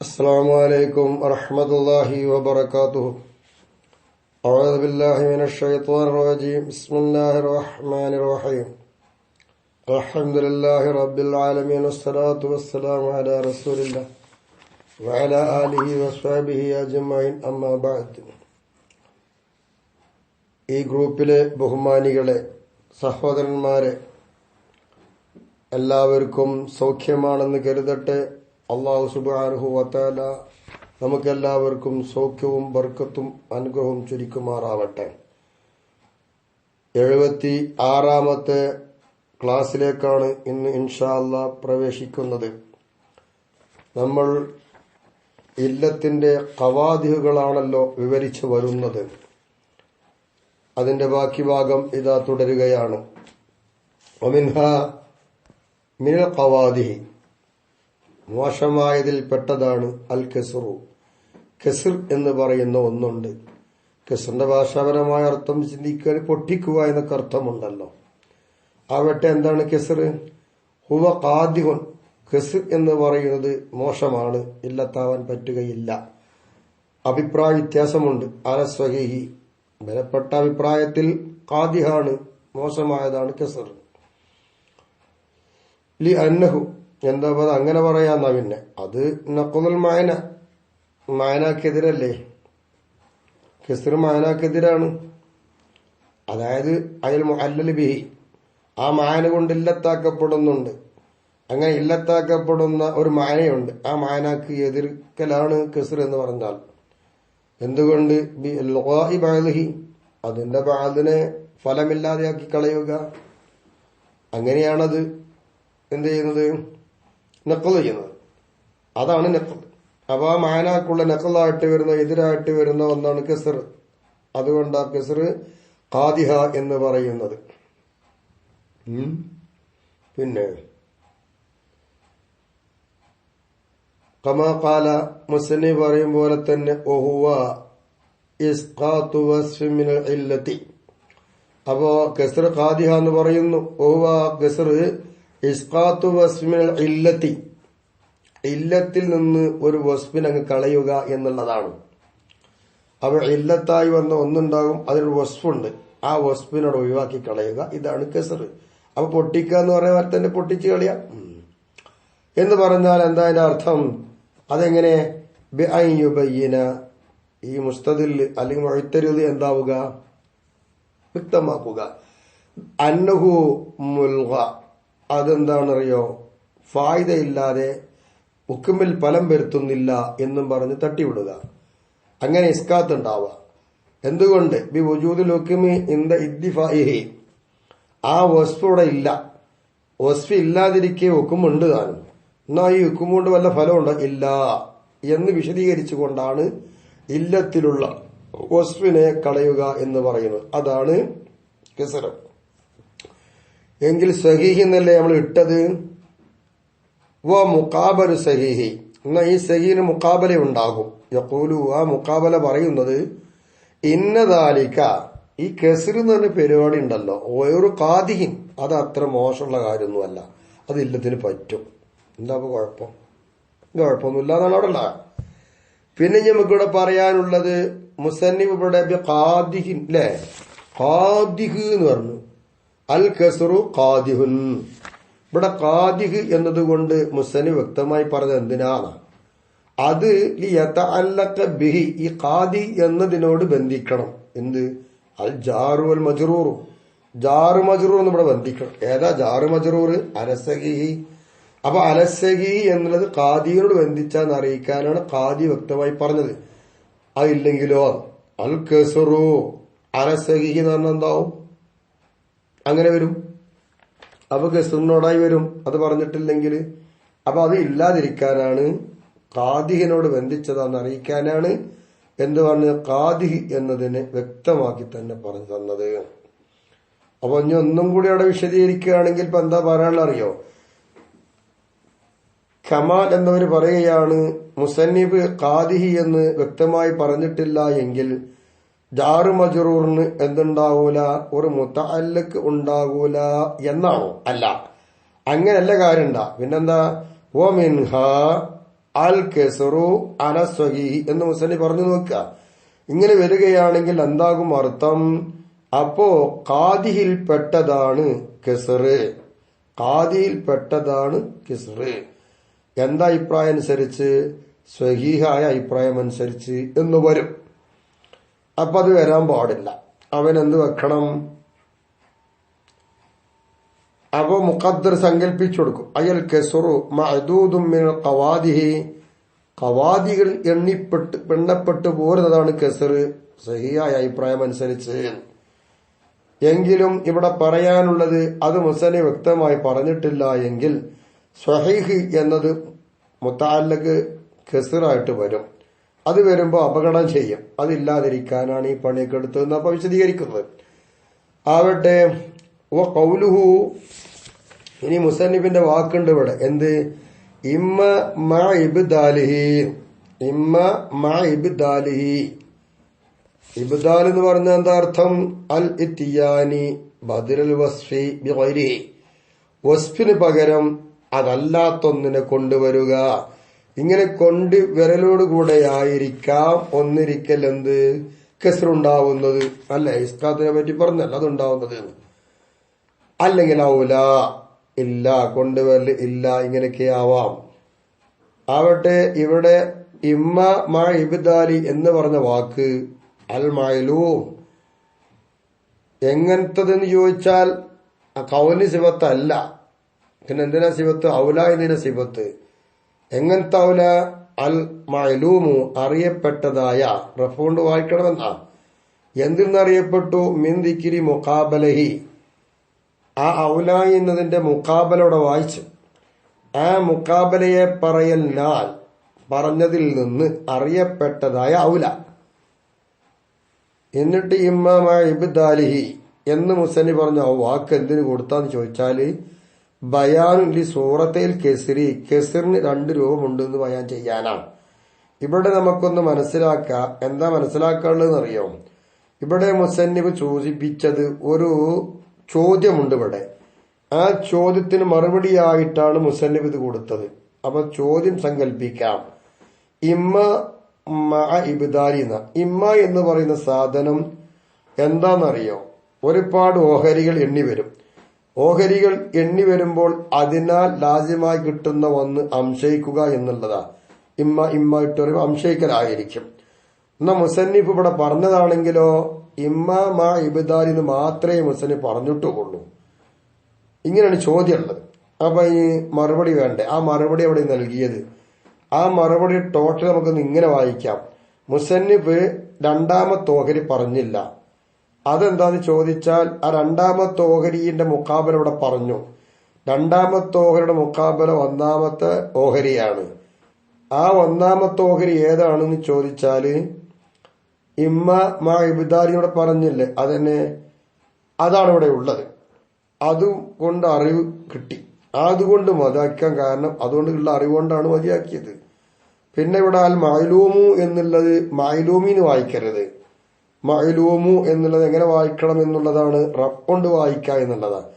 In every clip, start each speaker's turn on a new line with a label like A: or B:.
A: السلام عليكم ورحمة الله وبركاته. أعوذ بالله من الشيطان الرجيم. بسم الله الرحمن الرحيم. الحمد لله رب العالمين والصلاة والسلام على رسول الله وعلى آله وصحبه أجمعين. أما بعد. ഈ ഗ്രൂപ്പിലെ ബഹുമാനികളെ, സഹോദരന്മാരെ, എല്ലാവർക്കും സൗഖ്യമാണെന്ന് കരുതട്ടെ. അല്ലാഹു സുബ്ഹാനഹു വ തആല നമുക്കെല്ലാവർക്കും സൗഖ്യവും ബർക്കത്തും അനുഗ്രഹവും ചൊരിക്കുമാറാവട്ടെ. 76ാമത്തെ ക്ലാസ്സിലേക്കാണ് ഇന്ന് ഇൻഷാ അല്ലാഹ് പ്രവേശിക്കുന്നത്. നമ്മൾ ഇല്ലത്തിന്റെ ഖവാദിഹുകളാണല്ലോ വിവരിച്ചു വരുന്നത്. അതിന്റെ ബാക്കി ഭാഗം ഇതാ തുടരുകയാണ്. വമിൻഹാ മിനൽ ഖവാദിഹി, മോശമായതിൽ പെട്ടതാണ് അൽ കെസ്റു. കെസ്ർ എന്ന് പറയുന്ന ഒന്നുണ്ട്. കെസ്റിന്റെ ഭാഷാപരമായ അർത്ഥം ചിന്തിക്കാൻ പൊട്ടിക്കുക എന്നൊക്കെ അർത്ഥമുണ്ടല്ലോ. ആവട്ടെ, എന്താണ് കെസ്ർ? ഹുവ ഖാദിഹുൻ. കെസ്ർ എന്ന് പറയുന്നത് മോശമാണ്, ഇല്ലത്താവാൻ പറ്റുകയില്ല. അഭിപ്രായ വ്യത്യാസമുണ്ട്. അലസ്വഹീഹി, ബലപ്പെട്ട അഭിപ്രായത്തിൽ ഖാദിഹാണ്, മോശമായതാണ് കെസ്ർ. ലി അന്നഹു, എന്താ അങ്ങനെ പറയാന്നാ. പിന്നെ അത് നഖ്ലുൽ മഅന, മഅനക്കെതിരല്ലേ? കെസ്ർ മഅനക്കെതിരാണ്. അതായത് അയൽ മുഅല്ലൽ ബിഹി, ആ മഅന കൊണ്ട് ഇല്ലത്താക്കപ്പെടുന്നുണ്ട്. അങ്ങനെ ഇല്ലത്താക്കപ്പെടുന്ന ഒരു മഅനയുണ്ട്, ആ മഅനക്ക് എതിർക്കലാണ് കെസ്ർ എന്ന് പറഞ്ഞാൽ. എന്തുകൊണ്ട്? ബിൽഗാഇ ബഅദിഹി, അതിന്റെ ബഅദിനെ ഫലമില്ലാതെയാക്കി കളയുക. അങ്ങനെയാണത് എന്ത് ചെയ്യുന്നത്? നഖ്ല് ചെയ്യുന്നത്. അതാണ് നഖ്ൽ. അപ്പൊ ആ മഅനക്കുള്ള നഖ്ലായിട്ട് വരുന്ന, എതിരായിട്ട് വരുന്ന ഒന്നാണ് കെസ്ർ. അതുകൊണ്ട് ആ കെസ്ർ ഖാദിഹ എന്ന് പറയുന്നത്. പിന്നെ കമാ ഖാല, മുസ്നി പറയും പോലെ തന്നെ, വഹുവ ഇസ്ഖാതു വസ്ഫി മിനൽ ഇല്ലത്തി. അപ്പോ കെസ്ർ ഖാദിഹ എന്ന് പറയുന്നു. വഹുവ കെസ്ർ ഇസ്ഖാതു വസ്ഫി മിനൽ ഇല്ലത്തി, ഇല്ലത്തിൽ നിന്ന് ഒരു വസ്ഫിനെ അങ്ങ് കളയുക എന്നുള്ളതാണ്. അപ്പൊ ഇല്ലത്തായി വന്ന ഒന്നുണ്ടാകും, അതിനൊരു വസ്ഫുണ്ട്, ആ വസ്ഫിനോട് ഒഴിവാക്കി കളയുക, ഇതാണ് കെസ്ർ. അപ്പൊ പൊട്ടിക്കുക എന്ന് പറയുമ്പോൾ തന്നെ പൊട്ടിച്ച് കളയാം എന്ന് പറഞ്ഞാൽ എന്താ അതിന്റെ അർത്ഥം? അതെങ്ങനെ? ബിഅൻ യുബയ്യിന, ഈ മുസ്തദിൽ അല്ലെങ്കിൽ മുഅ്തരിദ് എന്താവുക? വ്യക്തമാക്കുക. അന്നഹു മുൽഗ, അതെന്താണെന്നറിയോ? ഫായിദയില്ലാതെ ഹുക്മിൽ ഫലം വരുത്തുന്നില്ല എന്നും പറഞ്ഞ് തട്ടിവിടുക. അങ്ങനെ ഇസ്കാത്ത് ഉണ്ടാവുക. എന്തുകൊണ്ട്? ബി വുജൂദിൽ ഹുക്മി ഇൻദ ഇദ്ദിഫാഇഹി, ആ വസ്ഫുടെ ഇല്ല. വസ്ഫ് ഇല്ലാതിരിക്കെ ഹുക്കുമുണ്ട് താനും, എന്നാ ഈ ഹുക്കും കൊണ്ട് വല്ല ഫലമുണ്ടോ? ഇല്ല എന്ന് വിശദീകരിച്ചുകൊണ്ടാണ് ഇല്ലത്തിലുള്ള വസ്ഫിനെ കളയുക എന്ന് പറയുന്നത്. അതാണ് കെസ്ർ. എങ്കിൽ സഹീഹ് എന്നല്ലേ നമ്മൾ ഇട്ടത്? വ മുഖാബലു സഹീഹി, എന്നാ ഈ സഹീഹിന് മുഖാബല ഉണ്ടാകും. യഖൂലു, ആ മുഖാബല പറയുന്നത്, ഇന്നദാലിക, ഈ കെസ്ർ എന്ന് പറഞ്ഞ പരിപാടി ഉണ്ടല്ലോ, ഒരു ഖാദിഹിൻ, അത് അത്ര മോശമുള്ള കാര്യമൊന്നുമല്ല, അത് ഇല്ലത്തിന് പറ്റും. എന്താ കുഴപ്പം? കുഴപ്പമൊന്നുമില്ല എന്നാണ് അവിടെ ഉള്ള. പിന്നെ നമുക്കിവിടെ പറയാനുള്ളത്, മുസന്നിഫ് ഇവിടെ ഖാദിഹിൻ അല്ലേ, ഖാദിഹ് എന്ന് പറഞ്ഞു. അൽ കസ്റു ഖാദിഹുൻ. ഇവിടെ ഖാദിഹ് എന്നതുകൊണ്ട് മുസന്നിഫ് വ്യക്തമായി പറഞ്ഞത് എന്തിനാണ്? അത് യതഅല്ലഖ ബിഹി, ഈ ഖാദി എന്നതിനോട് ബന്ധിക്കണം. എന്ത്? അൽ ജാറു വൽ മജ്റൂർ, ജാറു മജ്റൂർ എന്ന് ഇവിടെ ബന്ധിക്കണം. ഏതാ ജാറു മജ്റൂർ? അലസഹീഹി. അപ്പൊ അലസഹീഹി എന്നുള്ളത് ഖാദിയോട് ബന്ധിച്ചാന്ന് അറിയിക്കാനാണ് ഖാദി വ്യക്തമായി പറഞ്ഞത്. അതില്ലെങ്കിലോ അൽ കസ്റു അലസഹീഹി എന്ന് പറഞ്ഞാൽ എന്താവും? അങ്ങനെ വരും. അപ്പൊ കെസ്റിനോടായി വരും, അത് പറഞ്ഞിട്ടില്ലെങ്കിൽ. അപ്പൊ അത് ഇല്ലാതിരിക്കാനാണ്, ഖാദിഹിനോട് ബന്ധിച്ചതാന്ന് അറിയിക്കാനാണ് എന്ത് പറഞ്ഞ ഖാദിഹ് എന്നതിനെ വ്യക്തമാക്കി തന്നെ പറഞ്ഞു തന്നത്. അപ്പൊ ഇനി ഒന്നും കൂടി അവിടെ വിശദീകരിക്കുകയാണെങ്കിൽ ഇപ്പൊ എന്താ പറയാനുള്ള അറിയോ? കമാൽ എന്നവര് പറയുകയാണ്, മുസന്നിഫ് ഖാദിഹി എന്ന് വ്യക്തമായി പറഞ്ഞിട്ടില്ല എങ്കിൽ ജാറു മജ്റൂറിന് എന്തുണ്ടാവൂല? ഒരു മുതഅല്ലിഖ് ഉണ്ടാകൂല എന്നാണോ? അല്ല, അങ്ങനല്ല. കാര്യണ്ട. പിന്നെന്താ? വമിൻഹാ അൽ കെസറു അല സ്വഹീഹി എന്ന് മുസന്നി പറഞ്ഞു നോക്കുക. ഇങ്ങനെ വരികയാണെങ്കിൽ എന്താകും അർത്ഥം? അപ്പോ ഖാദിഹിൽപ്പെട്ടതാണ് കെസറ്, ഖാദിഹിൽപ്പെട്ടതാണ് കെസറ്. എന്താ അഭിപ്രായം അനുസരിച്ച്? സ്വഹീഹായ അഭിപ്രായം അനുസരിച്ച് എന്ന് വരും. അപ്പൊ അത് വരാൻ പാടില്ല. അവൻ എന്ത് വെക്കണം? അപ്പൊ മുഖദ്ദർ സങ്കല്പിച്ചു കൊടുക്കും. അയൽ കെസറു മഅദൂദും മിനൽ ഖവാദിഹി, ഖവാദികൾ എണ്ണപ്പെട്ടു പോരുന്നതാണ് കെസറ് സഹിയായ അഭിപ്രായം അനുസരിച്ച്. എങ്കിലും ഇവിടെ പറയാനുള്ളത് അത് മുസന്നി വ്യക്തമായി പറഞ്ഞിട്ടില്ല എങ്കിൽ സ്വഹീഹ് എന്നത് മുതഅല്ലഖ് കെസറായിട്ട് വരും. അത് വരുമ്പോ അപകടം ചെയ്യും. അതില്ലാതിരിക്കാനാണ് ഈ പണിയൊക്കെ എടുത്തതെന്ന് അപ്പൊ വിശദീകരിക്കുന്നത്. ആവട്ടെ ഖൗലുഹു, ഇനി മുസന്നിഫിന്റെ വാക്കുണ്ട് ഇവിടെ. എന്ത്? ഇമ്മ മഅ ഇബ്ദാലിഹി, ഇമ്മ മഅ ഇബ്ദാലിഹി. ഇബ്ദാൽ എന്ന് പറഞ്ഞ എന്താ അർത്ഥം? അൽ ഇത്തിയാനി ബദലുൽ വസ്ഫി ബിഗൈരിഹി, വസ്ഫിന് പകരം അതല്ലാത്തൊന്നിനെ കൊണ്ടുവരിക. ഇങ്ങനെ കൊണ്ടുവരലോടുകൂടെ ആയിരിക്കാം ഒന്നിരിക്കൽ എന്ത് കെസ്റുണ്ടാവുന്നത്. അല്ലെ, ഇസ്കാത്തിനെ പറ്റി പറഞ്ഞല്ല അതുണ്ടാവുന്നത്. അല്ലെങ്കിൽ ഔല, ഇല്ല, കൊണ്ടുവരൽ ഇല്ല, ഇങ്ങനെയൊക്കെ ആവാം. ആവട്ടെ ഇവിടെ ഇമ്മ മഅ ഇബ്ദാലി എന്ന് പറഞ്ഞ വാക്ക് അൽ മഅലൂം എങ്ങനത്തതെന്ന് ചോദിച്ചാൽ കൗനി സിഫത്തല്ല. പിന്നെ എന്തിനാ സിഫത്ത്? ഔല എന്നതിന്റെ സിഫത്ത്. എങ്ങനത്തെ ഔല? അൽ മഅലൂമു, അറിയപ്പെട്ടതായ. റഫ്കൊണ്ട് വായിക്കണമെന്നാ. എന്തിൽ നിന്നറിയപ്പെട്ടു? മിൻ ദിക്രി മുഖാബലഹി, ആ ഔല എന്നതിന്റെ മുഖാബലയോടെ വായിച്ചു. ആ മുഖാബലയെ പറയലിനാൽ പറഞ്ഞതിൽ നിന്ന് അറിയപ്പെട്ടതായ ഔല. എന്നിട്ട് ഇമ്മ മഅ ഇബ്ദാലിഹി എന്ന് മുസന്നി പറഞ്ഞു. ആ വാക്ക് എന്തിനു കൊടുത്താന്ന് ചോദിച്ചാല് ബയാനുലി സൂറത്തിൽ കെസരി, കെസറിന് 2 രൂപമുണ്ടെന്ന് ബയാൻ ചെയ്യാനാണ്. ഇവിടെ നമുക്കൊന്ന് മനസ്സിലാക്കാം. എന്താ മനസ്സിലാക്കാനുള്ളതെന്ന് അറിയോ? ഇവിടെ മുസന്നിഫ് സൂചിപ്പിച്ചത് ഒരു ചോദ്യമുണ്ട് ഇവിടെ. ആ ചോദ്യത്തിന് മറുപടിയായിട്ടാണ് മുസന്നിഫ് ഇത് കൊടുത്തത്. അപ്പൊ ചോദ്യം സങ്കല്പിക്കാം. ഇമ്മ മഅ ഇബ്ദാലി എന്ന ഇമ്മ എന്ന് പറയുന്ന സാധനം എന്താണെന്നറിയോ? ഒരുപാട് ഓഹരികൾ എണ്ണി വരും. ഓഹരികൾ എണ്ണി വരുമ്പോൾ അതിനാൽ ലാസ്യമായി കിട്ടുന്ന ഒന്ന് അംശയിക്കുക എന്നുള്ളതാ. ഇമ്മ ഇട്ട് പറയുമ്പോൾ അംശയിക്കലായിരിക്കും. എന്നാ മുസന്നിഫ് ഇവിടെ പറഞ്ഞതാണെങ്കിലോ ഇമ്മ മഅ ഇബ്ദാലി എന്ന് മാത്രമേ മുസന്നിഫ് പറഞ്ഞിട്ടുള്ളൂ. ഇങ്ങനെയാണ് ചോദ്യം ഉള്ളത്. അപ്പൊ ഈ മറുപടി വേണ്ടേ? ആ മറുപടി അവിടെ നൽകിയത്. ആ മറുപടി ടോട്ടൽ നമുക്കൊന്ന് ഇങ്ങനെ വായിക്കാം. മുസന്നിഫ് 2ാമത്തെ ഓഹരി പറഞ്ഞില്ല. അതെന്താന്ന് ചോദിച്ചാൽ ആ 2ാമത്തെ ഓഹരിന്റെ മുഖാബല ഇവിടെ പറഞ്ഞു. 2ാമത്തെ ഓഹരിയുടെ മുഖാബല 1ാമത്തെ ഓഹരിയാണ്. ആ 1ാമത്തെ ഓഹരി ഏതാണെന്ന് ചോദിച്ചാല് ഇമ്മ മഅ ഇബ്ദാലി ഇവിടെ പറഞ്ഞില്ലേ, അതന്നെ അതാണ് ഇവിടെ ഉള്ളത്. അതുകൊണ്ട് അറിവ് കിട്ടി. അതുകൊണ്ട് മതിയാക്കാൻ കാരണം അതുകൊണ്ടുള്ള അറിവുകൊണ്ടാണ് മതിയാക്കിയത്. പിന്നെ ഇവിടെ അൽ മഅലൂമു എന്നുള്ളത് മഅലൂമിന് വായിക്കരുത്. മഅലൂമു എന്നുള്ളത് എങ്ങനെ വായിക്കണം എന്നുള്ളതാണ് റഫ് കൊണ്ട് വായിക്കുക എന്നുള്ളതാണ്.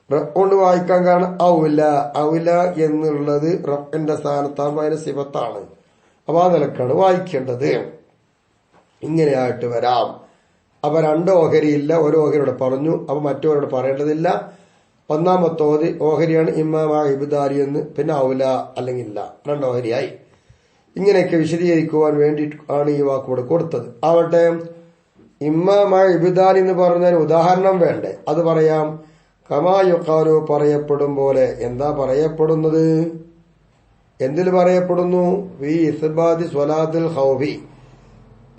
A: റഫ് കൊണ്ട് വായിക്കാൻ കാരണം ഔല, ഔല എന്നുള്ളത് റഫിന്റെ സ്ഥാനത്താകുമ്പോൾ അതിന്റെ സിഫത്താണ്. അപ്പൊ ആ നിലക്കാണ് വായിക്കേണ്ടത്. ഇങ്ങനെയായിട്ട് വരാം. അപ്പൊ 2 ഓഹരിയില്ല, ഒരു ഓഹരിയോടെ പറഞ്ഞു. അപ്പൊ മറ്റോരോട് പറയേണ്ടതില്ല. 1ാമത്തെ ഓഹരിയാണ് ഇമ്മ മഅ ഇബ്ദാലി എന്ന്, പിന്നെ ഔല അല്ലെങ്കിൽ ഇല്ല, 2 ഓഹരിയായി. ഇങ്ങനെയൊക്കെ വിശദീകരിക്കുവാൻ വേണ്ടിയിട്ടാണ് ഈ വാക്കുകൂടെ കൊടുത്തത്. ആവട്ടെ ഇമ്മ മഅ ഇബ്ദാലി എന്ന് പറഞ്ഞാൽ ഉദാഹരണം വേണ്ടേ? അത് പറയാം. കമാ യുഖാലു, പറയപ്പെടും പോലെ. എന്താ പറയപ്പെടുന്നത്? എന്തിൽ പറയപ്പെടുന്നു? ഫീ ഇസ്ബാതി സ്വലാത്തുൽ ഖൗഫി,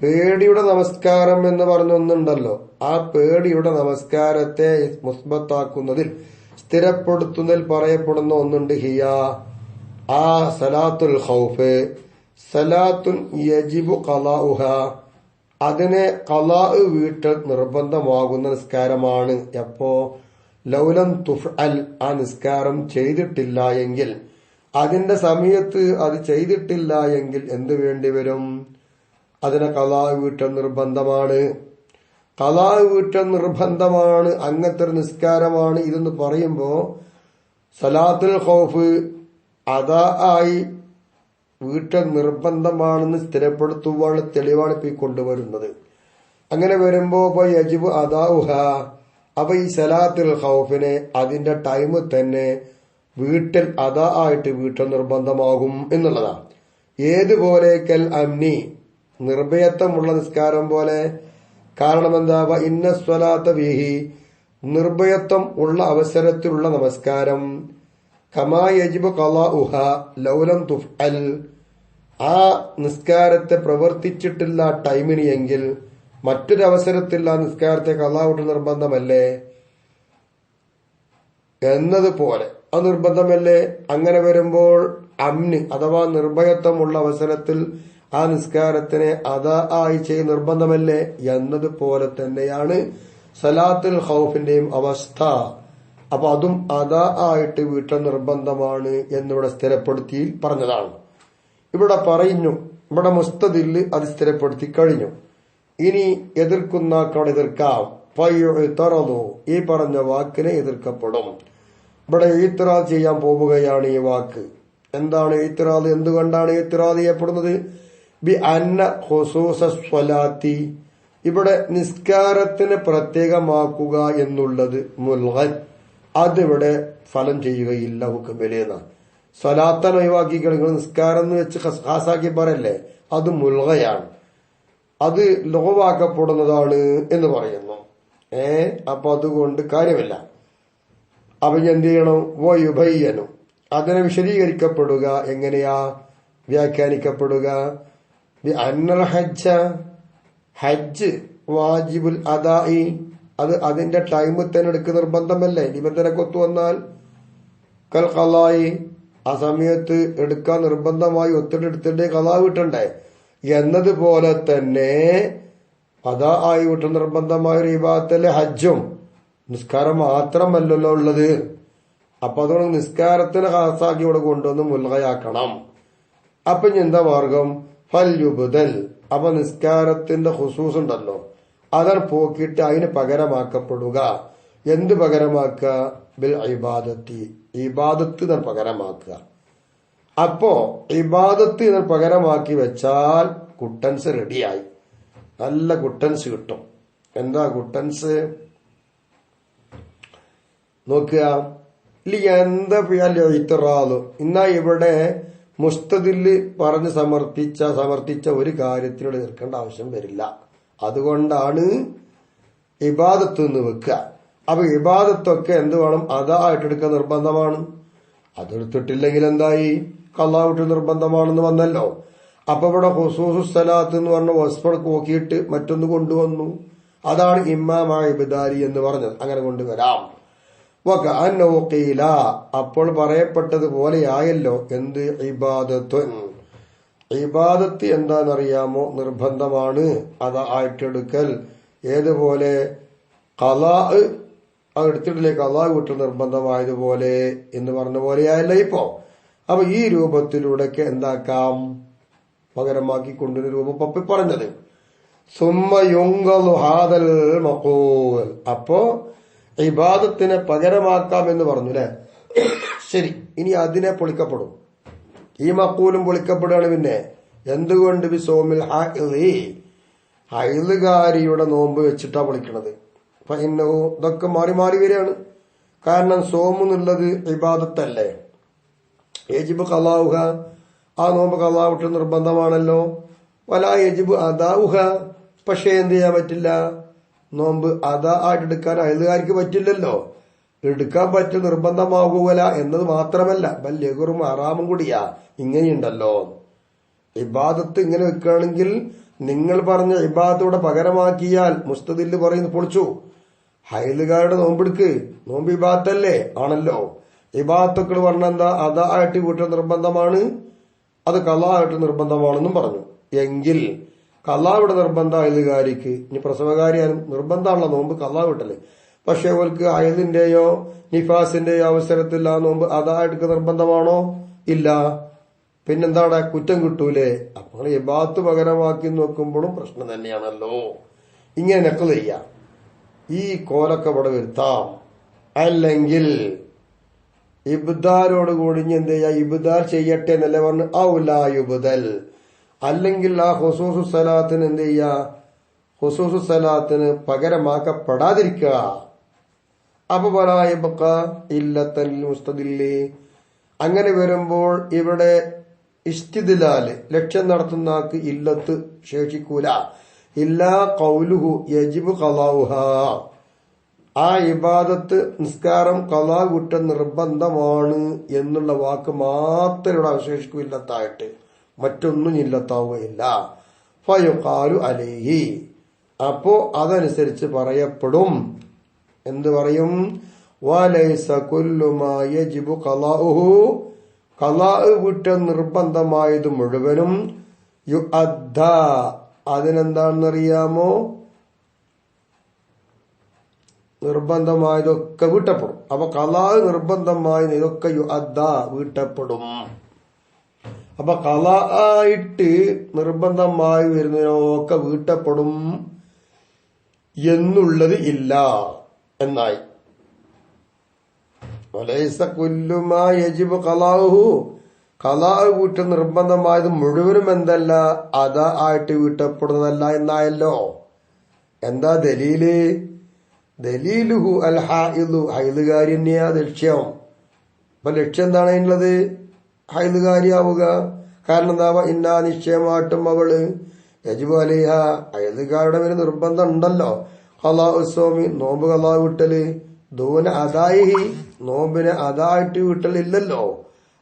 A: പേടിയുടെ നമസ്കാരം എന്ന് പറഞ്ഞൊന്നുണ്ടല്ലോ. ആ പേടിയുടെ നമസ്കാരത്തെ മുസ്ബത്താക്കുന്നതിൽ, സ്ഥിരപ്പെടുത്തുന്നതിൽ പറയപ്പെടുന്ന ഒന്നുണ്ട്. ഹിയ, ആ സലാത്തുൽ ഖൗഫ് സലാത്തുൻ യജിബു ഖലാഉഹ, അതിനെ ഖലാ വീട്ടൽ നിർബന്ധമാകുന്ന നിസ്കാരമാണ്. എപ്പോ? ലൗലം തുഫ്അൽ, ആ നിസ്കാരം ചെയ്തിട്ടില്ല എങ്കിൽ, അതിന്റെ സമയത്ത് അത് ചെയ്തിട്ടില്ല എങ്കിൽ എന്ത് വേണ്ടി വരും? അതിനെ ഖലാ വീട്ടൽ നിർബന്ധമാണ്. ഖലാ വീട്ടൽ നിർബന്ധമാണ്. അങ്ങനത്തെ ഒരു നിസ്കാരമാണ് ഇതെന്ന് പറയുമ്പോ സലാത്തുൽ ഖൗഫ് അദാ ആയി വീട്ടൽ നിർബന്ധമാണെന്ന് സ്ഥിരപ്പെടുത്തുവാണ് തെളിവാണ് ഇപ്പൊ ഈ കൊണ്ടുവരുന്നത്. അങ്ങനെ വരുമ്പോ യജിബ് അദാഉഹ, അപ്പൊ ഈ സലാത്തുൽ ഖൗഫിനെ അതിന്റെ ടൈം തന്നെ വീട്ടിൽ അദാ ആയിട്ട് വീട്ടൽ നിർബന്ധമാകും എന്നുള്ളതാണ്. ഏതുപോലെ കൽ അംനി, നിർഭയത്വമുള്ള നിസ്കാരം പോലെ. കാരണം എന്താ, ഇന്ന സ്വലാത്ത ബിഹി, നിർഭയത്വം ഉള്ള അവസരത്തിലുള്ള നമസ്കാരം. കമാ യജിബ് ഖളാഉഹ ലൗലം തുഫ്അൽ, ആ നിസ്കാരത്തെ പ്രവർത്തിച്ചിട്ടില്ല ടൈമിന് എങ്കിൽ മറ്റൊരു അവസരത്തിൽ ആ നിസ്കാരത്തെ ഖളാഉ നിർബന്ധമല്ലേ എന്നതുപോലെ അത് നിർബന്ധമല്ലേ. അങ്ങനെ വരുമ്പോൾ അമ്ന് അഥവാ നിർഭയത്വമുള്ള അവസരത്തിൽ ആ നിസ്കാരത്തിനെ അദാ ആയി ചെയ്ത് നിർബന്ധമല്ലേ എന്നതുപോലെ തന്നെയാണ് സലാത്തുൽ ഖൗഫിന്റെയും അവസ്ഥ. അപ്പൊ അതും അദാ ആയിട്ട് വീട്ടൽ നിർബന്ധമാണ് എന്നിവിടെ സ്ഥിരപ്പെടുത്തി പറഞ്ഞതാണ്. ഇവിടെ പറയുന്നു, ഇവിടെ മുസ്തദില് അത് സ്ഥിരപ്പെടുത്തി കഴിഞ്ഞു. ഇനി എതിർക്കുന്നവർ എതിർക്കാം. ഫയുഅ്തറദു, ഈ പറഞ്ഞ വാക്കിനെ എതിർക്കപ്പെടും. ഇവിടെ ഇത്റാദ് ചെയ്യാൻ പോവുകയാണ് ഈ വാക്ക്. എന്താണ് ഇത്റാദ്? എന്തുകൊണ്ടാണ് ഇത്റാദ് ചെയ്യപ്പെടുന്നത്? ബി അന്ന ഖുസൂസ സ്വലാത്തി, ഇവിടെ നിസ്കാരത്തിന് പ്രത്യേകമാക്കുക എന്നുള്ളത് മുൽഗൻ, അതിവിടെ ഫലം ചെയ്യുകയില്ല ഹുക്കുമിലെന്ന്. സ്വലാത്തൻ ഒഴിവാക്കി കിടങ്ങൾ നിസ്കാരം എന്ന് വെച്ച് ഖാസാക്കി പറയല്ലേ, അത് മുൽഗയാണ്, അത് ലഘുവാക്കപ്പെടുന്നതാണ് എന്ന് പറയുന്നു. അപ്പൊ അതുകൊണ്ട് കാര്യമില്ല. അപ്പൊ എന്ത് ചെയ്യണം? വയുബയ്യനും, അതിനെ വിശദീകരിക്കപ്പെടുക. എങ്ങനെയാ വ്യാഖ്യാനിക്കപ്പെടുക? അന്നൽ ഹജ്ജ, ഹജ്ജ് വാജിബുൽ അദാഇ, അത് അതിന്റെ ടൈമിൽ തന്നെ എടുക്കുന്ന നിർബന്ധമല്ലേ. നിബന്ധനക്ക് ഒത്തു വന്നാൽ കൽ ഖളായി, ആ സമയത്ത് എടുക്കാൻ നിർബന്ധമായി ഒത്തിട്ടെടുത്തിട്ട് ഖളാ വിട്ടണ്ടേ എന്നതുപോലെ തന്നെ അദാ ആയി വിട്ട നിർബന്ധമായ ഒരു ഇബാദത്തല്ലേ ഹജ്ജും. നിസ്കാരം മാത്രമല്ലല്ലോ ഉള്ളത്. അപ്പൊ അതുകൊണ്ട് നിസ്കാരത്തിന് ഖാസാക്കി ഇവിടെ കൊണ്ടുവന്ന് മുൽഗയാക്കണം. അപ്പൊ എന്താ മാർഗം? ഫൽ യുബ്ദൽ, അപ്പൊ നിസ്കാരത്തിന്റെ ഖുസൂസ് ഉണ്ടല്ലോ, അതാണ് പോക്കിയിട്ട് അതിന് പകരമാക്കപ്പെടുക. എന്ത് പകരമാക്കുക? ബിൽ ഇബാദത്തി, ഇബാദത്ത് പകരമാക്കുക. അപ്പോ ഇബാദത്ത് പകരമാക്കി വെച്ചാൽ കുട്ടൻസ് റെഡിയായി, നല്ല കുട്ടൻസ് കിട്ടും. എന്താ കുട്ടൻസ് നോക്കുക. എന്താ ഇത്റാദ്? എന്നാ ഇവിടെ മുസ്തദില് പറഞ്ഞ് സമർത്ഥിച്ച ഒരു കാര്യത്തിനോട് എതിർക്കേണ്ട ആവശ്യം വരില്ല. അതുകൊണ്ടാണ് ഇബാദത്ത് എന്ന് വെക്കുക. അപ്പൊ ഇബാദത്തൊക്കെ എന്ത് വേണം? അതായിട്ടെടുക്കാൻ നിർബന്ധമാണ്. അതെടുത്തിട്ടില്ലെങ്കിൽ എന്തായി? ഖളാ വിട്ട് നിർബന്ധമാണെന്ന് വന്നല്ലോ. അപ്പൊ ഇവിടെ ഖുസൂസു സലാത്ത് എന്ന് പറഞ്ഞ വസ്ഫട് നോക്കിയിട്ട് മറ്റൊന്ന് കൊണ്ടുവന്നു. അതാണ് ഇമാം ഇബ്ദാരി എന്ന് പറഞ്ഞത്. അങ്ങനെ കൊണ്ടുവരാം. വകഅന്നഹു ഖീല, അപ്പോൾ പറയപ്പെട്ടതുപോലെയായല്ലോ എന്ത്? ഇബാദത്തുൻ, ഇബാദത്ത് എന്താണെന്നറിയാമോ? നിർബന്ധമാണ് അതായിട്ടെടുക്കൽ. ഏതുപോലെ? ഖളാ എടുത്തിട്ടില്ലേ, ഖളാ വിട്ട് നിർബന്ധമായതുപോലെ എന്ന് പറഞ്ഞ പോലെയായല്ല ഇപ്പോ. അപ്പൊ ഈ രൂപത്തിലൂടെയൊക്കെ എന്താക്കാം? പകരമാക്കി കൊണ്ടുവരുന്ന രൂപം പപ്പി പറഞ്ഞത്. സുമ്മ യുൻഖളു ഹാദൽ മഖൂൽ, അപ്പോ ഇബാദത്തിനെ പകരമാക്കാം എന്ന് പറഞ്ഞു അല്ലെ. ശരി, ഇനി അതിനെ പൊളിക്കപ്പെടും. ഈ മഖൂലും പൊളിക്കപ്പെടുകയാണ്. പിന്നെ എന്തുകൊണ്ട്? ബിസോമിൽ ഹൈളി, ഹൈലുകാരിയുടെ നോമ്പ് വെച്ചിട്ടാ പൊളിക്കണത്. ഇതൊക്കെ മാറി മാറി വരികയാണ്. കാരണം സോമ് എന്നുള്ളത് ഇബാദത്തല്ലേ. യജിബ് ഖളാഉഹ, ആ നോമ്പ് ഖളാ വിട്ട് നിർബന്ധമാണല്ലോ. വലാ യജിബ് അദാഉഹ, പക്ഷെ എന്ത് ചെയ്യാൻ പറ്റില്ല? നോമ്പ് അദാ ആയിട്ട് എടുക്കാൻ അയലുകാർക്ക് പറ്റില്ലല്ലോ. എടുക്കാൻ പറ്റും, നിർബന്ധമാകൂല എന്നത് മാത്രമല്ല, ബല്യകുറും ഹറാമും കൂടിയാ. ഇങ്ങനെയുണ്ടല്ലോ ഇബാദത്ത്. ഇങ്ങനെ വെക്കുകയാണെങ്കിൽ നിങ്ങൾ പറഞ്ഞ ഇബാദത്തോടെ പകരമാക്കിയാൽ മുസ്തദില് പറയുന്നു പൊളിച്ചു. ഹൈലുകാരുടെ നോമ്പെടുക്ക്, നോമ്പ് ഇബാദത്തല്ലേ ആണല്ലോ. ഇബാദത്തുക്കൾ പറഞ്ഞെന്താ? അദാ ആയിട്ട് വീട്ടിൽ നിർബന്ധമാണ്, അത് ഖളാ ആയിട്ട് നിർബന്ധമാണെന്നും പറഞ്ഞു. എങ്കിൽ ഖളാവിടെ നിർബന്ധം അയലുകാരിക്ക്, ഇനി പ്രസവകാരിയാലും നിർബന്ധമാണല്ലോ നോമ്പ് ഖളാ വിട്ടല്ലേ. പക്ഷെ അവർക്ക് അയലിന്റെയോ നിഫാസിന്റെയോ അവസരത്തിൽ ആ നോമ്പ് അതായിട്ട് നിർബന്ധമാണോ? ഇല്ല. പിന്നെന്താണ്? കുറ്റം കിട്ടൂലേ? അപ്പോൾ ഇബാദത്ത് പകരമാക്കി നോക്കുമ്പോഴും പ്രശ്നം തന്നെയാണല്ലോ. ഇങ്ങനെ നഖ്ല് ചെയ്യാം. ഈ കോലൊക്കെ ഇവിടെ വരുത്താം. അല്ലെങ്കിൽ ഇബ്ദാലോട് കൂടി എന്ത് ചെയ്യാ, ഇബ്ദാൽ ചെയ്യട്ടെ എന്നല്ല പറഞ്ഞു. ഔലായുബുദൽ, അല്ലെങ്കിൽ ആ ഹുസൂസു സലാത്തിന് എന്ത് ചെയ്യാ, ഹുസൂസു സലാത്തിന് പകരമാക്കപ്പെടാതിരിക്കുക. അപ്പൊ വലായബഖ ഇല്ലത്തൻ മുസ്തദില്ലി. അങ്ങനെ വരുമ്പോൾ ഇവിടെ ഇസ്തിദ്ലാല് ലക്ഷ്യം നടത്തുന്ന ആൾക്ക് ഇല്ലത്ത് ശേഷിക്കൂല. ഇല്ലാ ഖൗലുഹു യജിബു ഖളാഉഹാ, ആ ഇബാദത്ത് നിസ്കാരം ഖളാ കുറ്റം നിർബന്ധമാണ് എന്നുള്ള വാക്ക് മാത്രം ഇവിടെ അവശേഷിക്കും ഇല്ലത്തായിട്ട്, മറ്റൊന്നും ഇല്ലത്താവുകയില്ല. ഫയുഖാലു അലൈഹി, അപ്പോ അതനുസരിച്ച് പറയപ്പെടും. എന്ത് പറയും? വലൈസ കുല്ലു മാ യജിബു ഖളാഉഹു, ഖളാ കുറ്റം നിർബന്ധമായത് മുഴുവനും യുഅദ്ദ, അതിനെന്താണെന്നറിയാമോ, നിർബന്ധമായതൊക്കെ വീട്ടപ്പെടും. അപ്പൊ ഖളാ നിർബന്ധമായത് ഇതൊക്കെ യുഅദ്ദ വീട്ടപ്പെടും. അപ്പൊ ഖളാ ആയിട്ട് നിർബന്ധമായി വരുന്നതിനൊക്കെ വീട്ടപ്പെടും എന്നുള്ളത് ഇല്ല എന്നായി. വലൈസ കുല്ലു മാ യജിബു ഖളാഉഹു, ഖളാ കുറ്റം നിർബന്ധമായത് മുഴുവനും എന്തല്ല, അതാ ആയിട്ട് വീട്ടപ്പെടുന്നതല്ല എന്നായല്ലോ. എന്താ ദലീല്? ദലീലുഹു അൽ ഹൈദു, ഹൈദുകാരി തന്നെയാ ലക്ഷ്യം. അപ്പൊ ലക്ഷ്യം എന്താണ് അതിനുള്ളത്? ഹൈദുകാരിയാവുക. കാരണം എന്താ, ഇന്നാ നിശ്ചയമായിട്ടും അവള് യജിബു അലൈഹ, ഹൈദുകാരുടെ മേലെ നിർബന്ധം ഉണ്ടല്ലോ. ഖളാഉ സ്വൗമി, നോമ്പ് ഖളാ വിട്ടല്, ദൂന അദായിഹി, നോമ്പിനെ അതായിട്ട് വീട്ടലില്ലല്ലോ.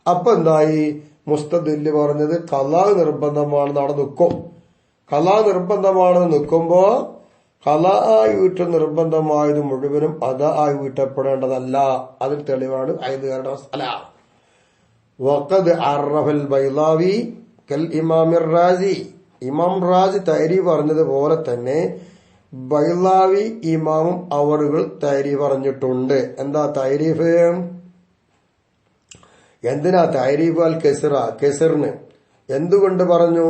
A: അപ്പൊ എന്തായി? മുസ്തദില്ല് പറഞ്ഞത് ഖളാ നിർബന്ധമാണെന്ന് അവിടെ നിൽക്കും. ഖളാ നിർബന്ധമാണെന്ന് നിൽക്കുമ്പോ ഖളാ ആയി വീട്ട നിർബന്ധമായത് മുഴുവനും അതാ ആയി വീട്ടപ്പെടേണ്ടതല്ല. അതിൽ തെളിവാണ് ഹൈദുകാരുടെ മസല. വഖദ് അറഫൽ ബൈളാവി കൽ ഇമാമിർ റാസി, ഇമാം റാസി തൈരി പറഞ്ഞതുപോലെ തന്നെ ബൈളാവി ഇമാമും അവറുകൾ തൈരി പറഞ്ഞിട്ടുണ്ട്. എന്താ തൈരീഫ്? എന്തിനാ തൈരീഫ്? അൽ കെസിറ, കെസിറിന് എന്തുകൊണ്ട് പറഞ്ഞു?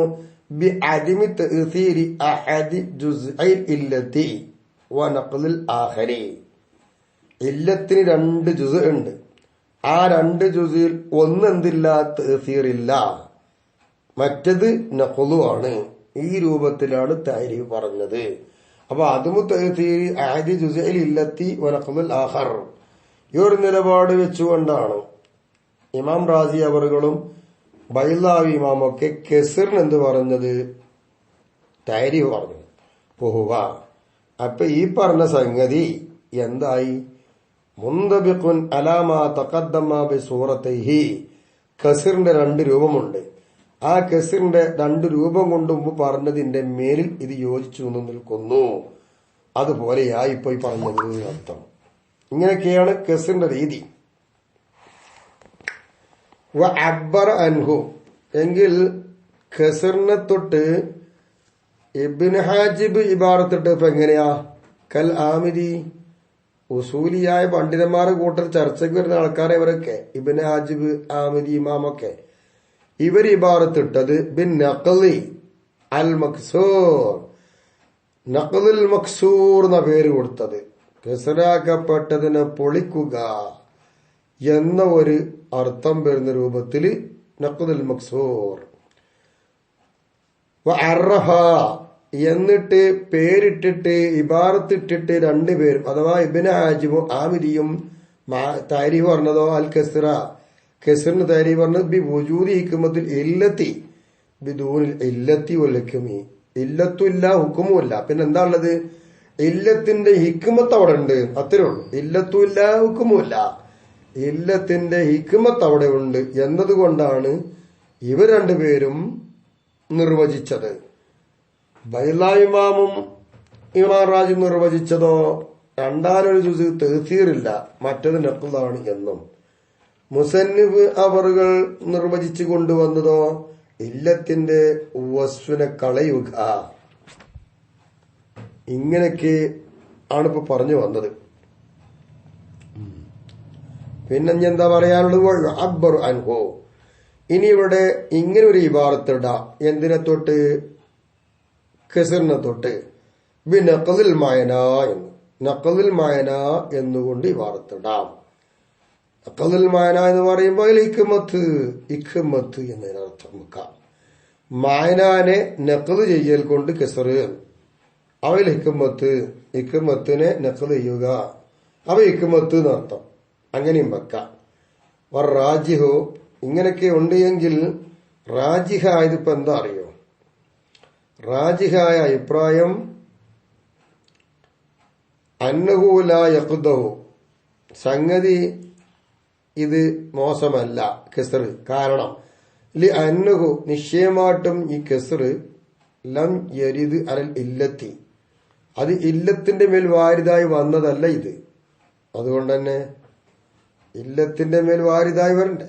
A: ബി അദിമി തഅ്സീരി അഹദി ജുസ്ഇൽ ഇല്ലത്തി വ നഖ്ലിൽ ആഖരി. ഇല്ലത്തിന് 2 ജുസ് ഉണ്ട്. ആ 2 ജുസിൽ ഒന്നെന്തില്ല, തഅ്സീറില്ല, മറ്റത് നഖ്ലു ആണ്. ഈ രൂപത്തിലാണ് തൈരീഫ് പറഞ്ഞത്. അപ്പൊ അതുമു തഅ്സീരി അഹദി ജുസ്ഇൽ ഇല്ലത്തി വ നഖ്ലിൽ ആഖർ, ഈ ഒരു നിലപാട് വെച്ചുകൊണ്ടാണ് ഇമാം റാസി അവറുകളും ബൈളാവി ഇമാമൊക്കെ കെസിറിന് എന്ത് പറഞ്ഞത്, തൈരീഫ് പറഞ്ഞത്. പോവുക. അപ്പൊ ഈ പറഞ്ഞ സംഗതി എന്തായി? മുന്തബിഖുൻ അലാമാ തഖദ്ദമ ബി സൂറത്തൈഹി, കെസിറിന്റെ 2 രൂപമുണ്ട്. ആ കെസിറിന്റെ 2 രൂപം കൊണ്ട് മുമ്പ് പറഞ്ഞതിന്റെ മേലിൽ ഇത് യോജിച്ചു നിൽക്കുന്നു. അതുപോലെയായി ഇപ്പൊ ഈ പറഞ്ഞത് അർത്ഥം. ഇങ്ങനെയൊക്കെയാണ് കെസിറിന്റെ രീതി. വ അബ്ബറ അൻഹു, എങ്കിൽ ഖസറിനെ തൊട്ട് ഇബ്നു ഹാജിബ് ഇബാറത്തിട്ട് ഇപ്പൊ എങ്ങനെയാ? കൽ ആമിദി, ഉസൂലിയായ പണ്ഡിതന്മാരെ കൂട്ടർ ചർച്ചയ്ക്ക് വരുന്ന ആൾക്കാരെ ഇവരൊക്കെ, ഇബ്നു ഹാജിബ്, ആമിദി ഇമാമൊക്കെ, ഇവർ ഇബാറത്തിട്ടത് ബിൻ നഖ്ലി അൽ മക്സൂർ, നഖ്ലുൽ മക്സൂർ എന്ന പേര് കൊടുത്തത്, ഖസറാക്കപ്പെട്ടതിനെ പൊളിക്കുക എന്ന ഒരു അർത്ഥം വരുന്ന രൂപത്തിൽ നഖ്ലുൽ മക്സൂർ. അറഫ, എന്നിട്ട് പേരിട്ടിട്ട് ഇബാറത്തിട്ടിട്ട് 2 പേരും, അഥവാ ഇബ്നു ഹാജിബും ആമിദിയും താരീഫ് പറഞ്ഞതോ അൽ കെസിറ, കെസിറിന് താരീഫ് പറഞ്ഞത് ബി വുജൂദി ഹിക്മത്തിൽ ഇല്ലത്തി ബിദൂനിൽ ഇല്ലത്തി വൽ ഹുക്മി, ഇല്ലത്തും ഇല്ല ഹുക്കുമും ഇല്ല. പിന്നെ എന്താ ഉള്ളത്? ഇല്ലത്തിന്റെ ഹിക്മത്ത് അവിടെ ഉണ്ട്, അത്രേ ഉള്ളൂ. ഇല്ലത്തും ഇല്ല ഹുക്കുമും ഇല്ല, ഇല്ലത്തിന്റെ ഹിക്മത്ത് അവിടെ ഉണ്ട് എന്നതുകൊണ്ടാണ് ഇവർ 2 പേരും നിർവചിച്ചത്. ബൈളാവി ഇമാമും ഇമാം റാജി നിർവചിച്ചതോ രണ്ടാലൊരു ജുസ് തഅ്സീറില്ല, മറ്റത് നഖ്ലാണ് എന്നും. മുസന്നിഫ് അവറുകൾ നിർവചിച്ചു കൊണ്ടുവന്നതോ ഇല്ലത്തിന്റെ വസ്ഫിനെ കളയുക. ഇങ്ങനെയൊക്കെ ആണിപ്പോ പറഞ്ഞു വന്നത്. പിന്നെ എന്താ പറയാനുള്ളത്? അബ്ബർ അൻഹു, ഇനി ഇവിടെ ഇങ്ങനെ ഒരു ഇബാറത്തിടാം. എന്തിനെ തൊട്ട്? ഖസറിനെ തൊട്ട്. ബി നഖ്ലിൽ മഅന എന്ന്, നഖ്ലിൽ മഅന എന്നുകൊണ്ട് ഇബാറത്തിടാം. അഖദുൽ മാന എന്ന് പറയുമ്പോൾ ഇഖ്മത്ത് എന്നതിനർത്ഥം വെക്കാം. മായനാനെ നഖദ് ചെയ്യൽ കൊണ്ട് കെസറ്, അവൽ ഹിക്മത്തിനെ നഖദ് ചെയ്യുക, അവ ഹിക്മത്ത് എന്നർത്ഥം. അങ്ങനെയും വെക്കാം. റാജിഹു ഇങ്ങനെയൊക്കെ ഉണ്ട് എങ്കിൽ റാജിഹായത് ഇപ്പൊ എന്താ അറിയോ? റാജിഹായ അഭിപ്രായം അന്നഹു ലാ യഖ്ദഹു, സംഗതി ഇത് മോശമല്ല കെസർ. കാരണം ലി അന്നഹു നിശ്ചയമായിട്ടും ഈ കെസർ ലം യരിദ് അലൽ ഇല്ലത്തി, അത് ഇല്ലത്തിന്റെ മേൽ വാരിതായി വന്നതല്ല ഇത്. അതുകൊണ്ട് തന്നെ ഇല്ലത്തിന്റെ മേൽ വാരിതായി വരണ്ടേ?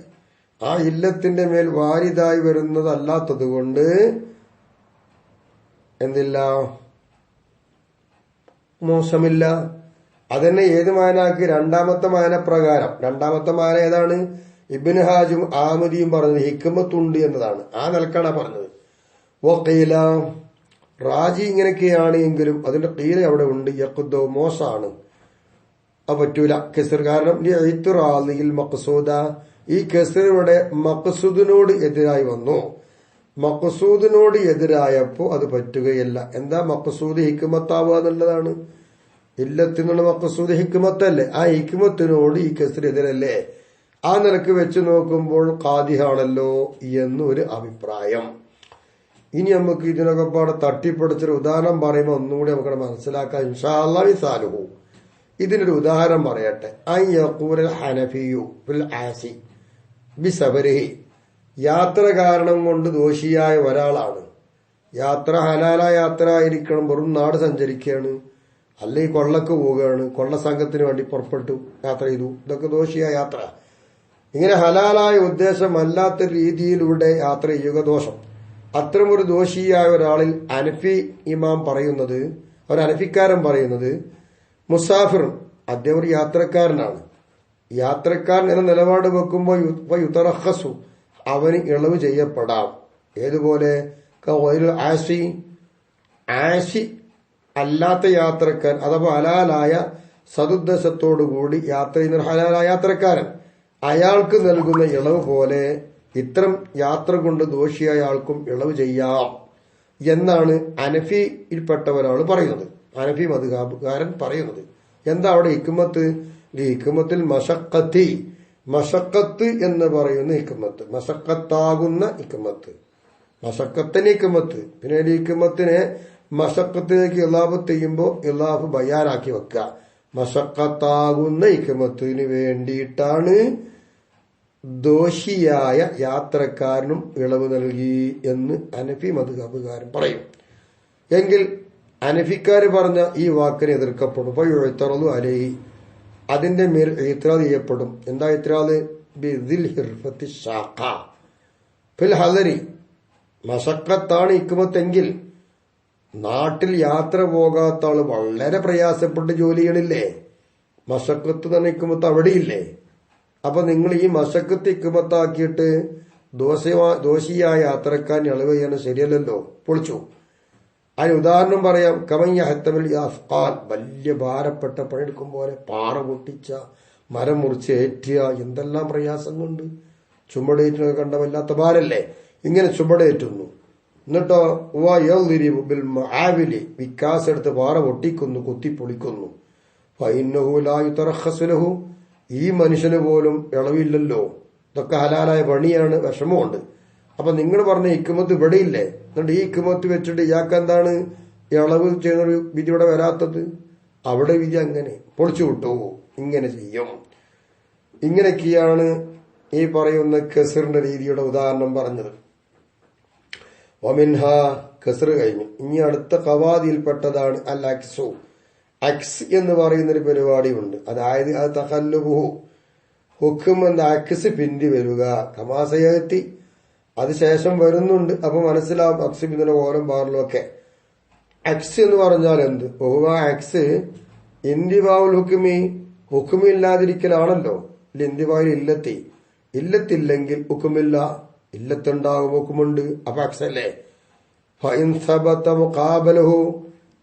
A: ആ ഇല്ലത്തിന്റെ മേൽ വാരിതായി വരുന്നതല്ലാത്തത് കൊണ്ട് എന്തില്ല, മോശമില്ല. അതന്നെ ഏത് മാനാക്ക്? രണ്ടാമത്തെ മാന പ്രകാരം. രണ്ടാമത്തെ മാന ഏതാണ്? ഇബ്നു ഹാജും ആമദിയും പറഞ്ഞത് ഹിക്മത്തുണ്ട് എന്നതാണ്. ആ നിലക്കാണ് പറഞ്ഞത്. വഖീല റാജി ഇങ്ങനെയൊക്കെയാണ് എങ്കിലും അതിന്റെ ഖീല അവിടെ ഉണ്ട്. യഖ്ദു മോശാണ്, അത് പറ്റൂല കെസർ. കാരണം ഇത്റാദിൽ മഖ്സൂദ, ഈ കെസർ ഇവിടെ മഖ്സൂദിനോട് എതിരായി വന്നു. മഖ്സൂദിനോട് എതിരായപ്പോ അത് പറ്റുകയില്ല. എന്താ മഖ്സൂദ് ഹിക്മത്താവുക എന്നുള്ളതാണ്. ഇല്ലത്തിനുള്ള മഖ്സൂദ് ഹിക്മത്തല്ലേ? ആ ഹിക്മത്തിനോട് ഈ കെസർ എതിരല്ലേ? ആ നിലക്ക് വെച്ച് നോക്കുമ്പോൾ ഖാദിഹാണല്ലോ എന്നൊരു അഭിപ്രായം. ഇനി നമുക്ക് ഇതിനൊക്കെ പാടെ തട്ടിപ്പിടിച്ചൊരു ഉദാഹരണം പറയുമ്പോൾ ഒന്നുകൂടി നമുക്ക് മനസ്സിലാക്കാം. ഇൻഷാ അല്ലാഹ് മിസാലുഹു, ഇതിനൊരു ഉദാഹരണം പറയട്ടെ. അയ്യഖൂൽ ഹനഫിയു ഫിൽ ആസി ബിസബരിഹി, യാത്ര കാരണം കൊണ്ട് ദോഷിയായ ഒരാളാണ്. യാത്ര ഹലാലായ യാത്ര ആയിരിക്കണം, വെറും നാട് സഞ്ചരിക്കുകയാണ്, അല്ലെങ്കിൽ കൊള്ളക്ക് പോവുകയാണ്, കൊള്ള സംഘത്തിന് വേണ്ടി പുറപ്പെട്ടു യാത്ര ചെയ്തു, ഇതൊക്കെ ദോഷിയായ യാത്ര. ഇങ്ങനെ ഹലാലായ ഉദ്ദേശമല്ലാത്ത രീതിയിലൂടെ യാത്ര ചെയ്യുക ദോഷം. അത്തരമൊരു ദോഷിയായ ഒരാളിൽ അനഫി ഇമാം പറയുന്നത്, ഒരു അനഫിക്കാരൻ പറയുന്നത് മുസാഫിർ, അദ്ദേഹം ഒരു യാത്രക്കാരനാണ്. യാത്രക്കാരൻ എന്ന നിലപാട് വെക്കുമ്പോൾ യുതറഖസു, അവന് ഇളവ് ചെയ്യപ്പെടാം. ഏതുപോലെ ആശി, ആശി അല്ലാത്ത യാത്രക്കാരൻ അഥവാ ഹലാലായ സതുദ്ദേശത്തോടുകൂടി യാത്ര ചെയ്യുന്ന ഹലാലായ യാത്രക്കാരൻ, അയാൾക്ക് നൽകുന്ന ഇളവ് പോലെ ഇത്തരം യാത്ര കൊണ്ട് ദോഷിയായ ആൾക്കും ഇളവ് ചെയ്യാം എന്നാണ് അനഫിയിൽപ്പെട്ട ഒരാൾ പറയുന്നത്. അനഫി മദ്ഹബുകാരൻ പറയുന്നത് എന്താ അവിടെ ഹിക്മത്ത്? ഹിക്മത്തിൽ മശക്കത്തി, മശക്കത്ത് എന്ന് പറയുന്ന ഹിക്മത്ത്, മശക്കത്താകുന്ന ഹിക്മത്ത്, മശക്കത്തിന് ഹിക്മത്ത്. പിന്നെ ഹിക്മത്തിനെ മശക്കത്തിലേക്ക് ഇലാഫത്ത് ചെയ്യുമ്പോൾ ഇലാഫ് ബയാനാക്കി വെക്കുക. മശക്കത്താകുന്ന ഹിക്മത്തിന് വേണ്ടിയിട്ടാണ് ദോഷിയായ യാത്രക്കാരനും ഇളവ് നൽകി എന്ന് അനഫി മദ്ഹബുകാരൻ പറയും. എങ്കിൽ അനഫിക്കാര് പറഞ്ഞ ഈ വാക്കിനെ എതിർക്കപ്പെടും. എഴുത്തറു അലൈഹി, അതിന്റെ മേൽ ഇത്രാദ് ചെയ്യപ്പെടും. എന്താ ഇത്രാദ്? ബിദിൽ ഹിർഫത്തി ഷാഖ ഫിൽ ഹദരി, മശക്കത്താണ് ഹിക്മത്തെങ്കിൽ നാട്ടിൽ യാത്ര പോകാത്ത ആള് വളരെ പ്രയാസപ്പെട്ട് ജോലി ചെയ്യണില്ലേ? മശക്കത്ത് തന്നെ ഹിക്മത്ത് അവിടെയില്ലേ? അപ്പൊ നിങ്ങൾ ഈ മശക്കത്ത് ഹിക്മത്താക്കിയിട്ട് ദോഷിയായ യാത്രക്കാരൻ ഇളവ് ചെയ്യാൻ ശരിയല്ലല്ലോ, പൊളിച്ചു. അതിന് ഉദാഹരണം പറയാം. കമയ്യഹത്തമിൽ അഫ്ഖാൽ, വലിയ ഭാരപ്പെട്ട പണിയെടുക്കും പോലെ പാറ പൊട്ടിച്ച, മരം മുറിച്ച് ഏറ്റിയ, എന്തെല്ലാം പ്രയാസം കൊണ്ട് ചുമടേറ്റിനൊക്കെ കണ്ട വല്ലാത്ത ഭാരല്ലേ? ഇങ്ങനെ ചുമടേറ്റുന്നു, എന്നിട്ടോ ബിൽ മആവിലി, വിക്കാസെടുത്ത് പാറ പൊട്ടിക്കുന്നു, കുത്തിപ്പൊളിക്കുന്നു. ഫഇന്നഹു ലാ യുതറഖസു ലഹു, ഈ മനുഷ്യന് പോലും ഇളവില്ലല്ലോ, ഇതൊക്കെ ഹലാലായ പണിയാണ്, വിഷമമുണ്ട്. അപ്പൊ നിങ്ങൾ പറഞ്ഞ ഹിക്മത്ത് ഇവിടെയില്ലേ? എന്നിട്ട് ഈ ഹിക്മത്ത് വെച്ചിട്ട് ഇയാൾക്ക് എന്താണ് ഇളവ് ചെയ്യുന്നൊരു വിധി ഇവിടെ വരാത്തത്? അവിടെ വിധി അങ്ങനെ പൊളിച്ചു വിട്ടു, ഇങ്ങനെ ചെയ്യും. ഇങ്ങനെയൊക്കെയാണ് ഈ പറയുന്ന കെസറിന്റെ രീതിയുടെ ഉദാഹരണം പറഞ്ഞത്. ഒമിൻഹ, കെസർ കഴിഞ്ഞു. ഇനി അടുത്ത ഖവാദിയിൽപ്പെട്ടതാണ് അൽ അക്സു. അക്സ് എന്ന് പറയുന്നൊരു പരിപാടിയുണ്ട്. അതായത് അത് തഖല്ലുബുഹു, ഹുക്കും എന്ന അക്സ് പിന്തി വരിക. കമാസയത്തി, അതിശേഷം വരുന്നുണ്ട്. അപ്പൊ മനസ്സിലാവും അക്സ് പിന്നിലെ ഓരം പാറലും ഒക്കെ. അക്സ് എന്ന് പറഞ്ഞാൽ എന്ത്? ബഹുവ അക്സ് ഇന്തിബാവുൽ ഹുക്കുമി, ഹുക്കുമില്ലാതിരിക്കലാണല്ലോ. ഇന്തിബാവിൽ ഇല്ലത്തി, ഇല്ലത്തില്ലെങ്കിൽ ഹുക്കുമില്ല, ഇല്ലത്തുണ്ടാകും ഹുക്കുമുണ്ട്. അപ്പൊ അക്സല്ലേ. ഫഇൻ സബത മുഖാബലഹു,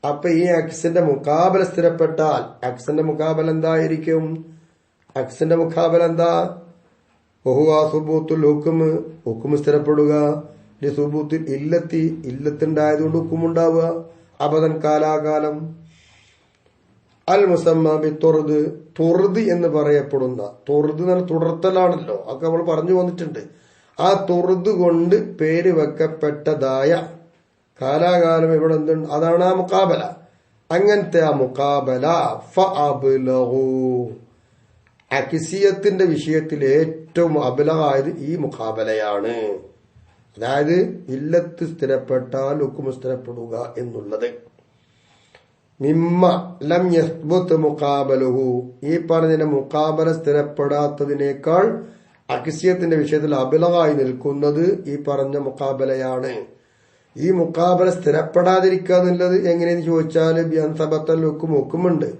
A: അപ്പൊ ഈ അക്സിന്റെ മുഖാബല സ്ഥിരപ്പെട്ടാൽ, അക്സിന്റെ മുഖാബല എന്തായിരിക്കും? അക്സിന്റെ മുഖാബല എന്താ? ബഹുവാ സുബൂത്തുൽ ഹുക്കുമ്, ഹുക്കുമ് സ്ഥിരപ്പെടുക. സുബൂത്തിൽ ഇല്ലത്തി, ഇല്ലത്തുണ്ടായതുകൊണ്ട് ഹുക്കുമുണ്ടാവുക അബദൻ, കാലാകാലം. അൽ മുസമ്മ ബി തുർദ്, തുർദ് എന്ന് പറയപ്പെടുന്ന, തുർദ് എന്ന് തുടർത്തലാണല്ലോ, അതൊക്കെ നമ്മൾ പറഞ്ഞു വന്നിട്ടുണ്ട്. ആ തുർദ് കൊണ്ട് പേര് വെക്കപ്പെട്ടതായ കാലാകാലം ഇവിടെ എന്തുണ്ട്? അതാണ് ആ മുക്കാബല. അങ്ങനത്തെ ആ മുക്കാബല ഫഅബ്ലഗു, അക്സിയത്തിന്റെ വിഷയത്തിൽ ഏറ്റവും അബലഗായത് ഈ മുക്കാബലയാണ്. അതായത് ഇല്ലത്ത് സ്ഥിരപ്പെട്ടാൽ ഹുക്മ് സ്ഥിരപ്പെടുക എന്നുള്ളത്. മിമ്മ ലം യസ്ബുത് മുഖാബലുഹു, ഈ പറഞ്ഞ മുഖാബല സ്ഥിരപ്പെടാത്തതിനേക്കാൾ അക്സിയത്തിന്റെ വിഷയത്തിൽ അബലഗായി നിൽക്കുന്നത് ഈ പറഞ്ഞ മുഖാബലയാണ്. ഈ മുഖാബല സ്ഥിരപ്പെടാതിരിക്കുക എന്നുള്ളത് എങ്ങനെയെന്ന് ചോദിച്ചാൽ ബിയൻസബത്തൽ ഹുക്കും, ഹുക്കുമുണ്ട്.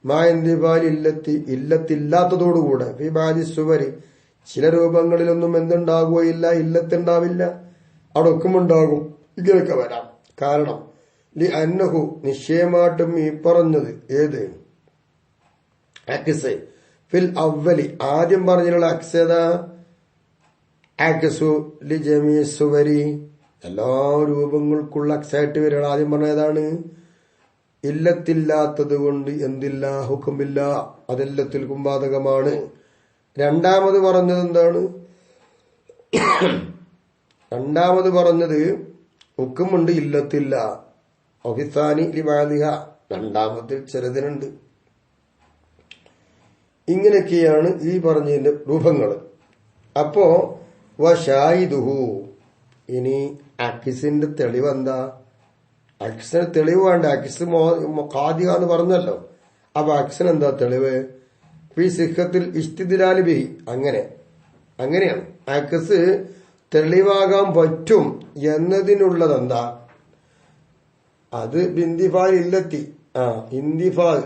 A: മായന്തിബാൽ ഇല്ലത്തി, ഇല്ലത്തില്ലാത്തതോടുകൂടെ ഫിബാദി സുവരി, ചില രൂപങ്ങളിലൊന്നും എന്തുണ്ടാകുകയില്ല, ഇല്ലത്തുണ്ടാവില്ല, അവിടെ ഹുക്കുമുണ്ടാകും. ഇങ്ങനെയൊക്കെ വരാം. കാരണം ലി അന്നഹു, നിശ്ചയമായിട്ടും ഈ പറഞ്ഞത് ഏത് അക്സ് ഫിൽ അവലി, ആദ്യം പറഞ്ഞിട്ടുള്ള അക്സേത അക്സു ലി ജമീ സുവരി, എല്ലാ രൂപങ്ങൾക്കുള്ള അക്സായിട്ട് വരികയാണ്. ആദ്യം പറഞ്ഞതാണ് ഇല്ലത്തില്ലാത്തത് കൊണ്ട് എന്തില്ല, ഹുക്കുമില്ല, അതെല്ലത്തിൽക്കും ബാധകമാണ്. രണ്ടാമത് പറഞ്ഞത് എന്താണ്? രണ്ടാമത് പറഞ്ഞത് ഹുക്കുമുണ്ട്, ഇല്ലത്തില്ല. ഒഫിസാനി ലിബാദിഹ, രണ്ടാമത്തിൽ ചിലതിനുണ്ട്. ഇങ്ങനെയൊക്കെയാണ് ഈ പറഞ്ഞതിന്റെ രൂപങ്ങൾ. അപ്പോ വശായിദുഹു, ഇനി അക്സിന്റെ തെളിവെന്താ? അക്സിന് തെളിവ് വേണ്ട. അക്സ് ഖാദിഹ എന്ന് പറഞ്ഞല്ലോ. അപ്പൊ അക്സിന് എന്താ തെളിവ്? ഫി സിഹത്തിൽ ഇസ്തിദ്ലാൽ ബിഹി, അങ്ങനെയാണ് അക്സ് തെളിവാകാൻ പറ്റും എന്നതിനുള്ളതെന്താ? അത് ബിന്ദിഫാൽ ഇല്ലത്തി, ഇന്തിഫാൽ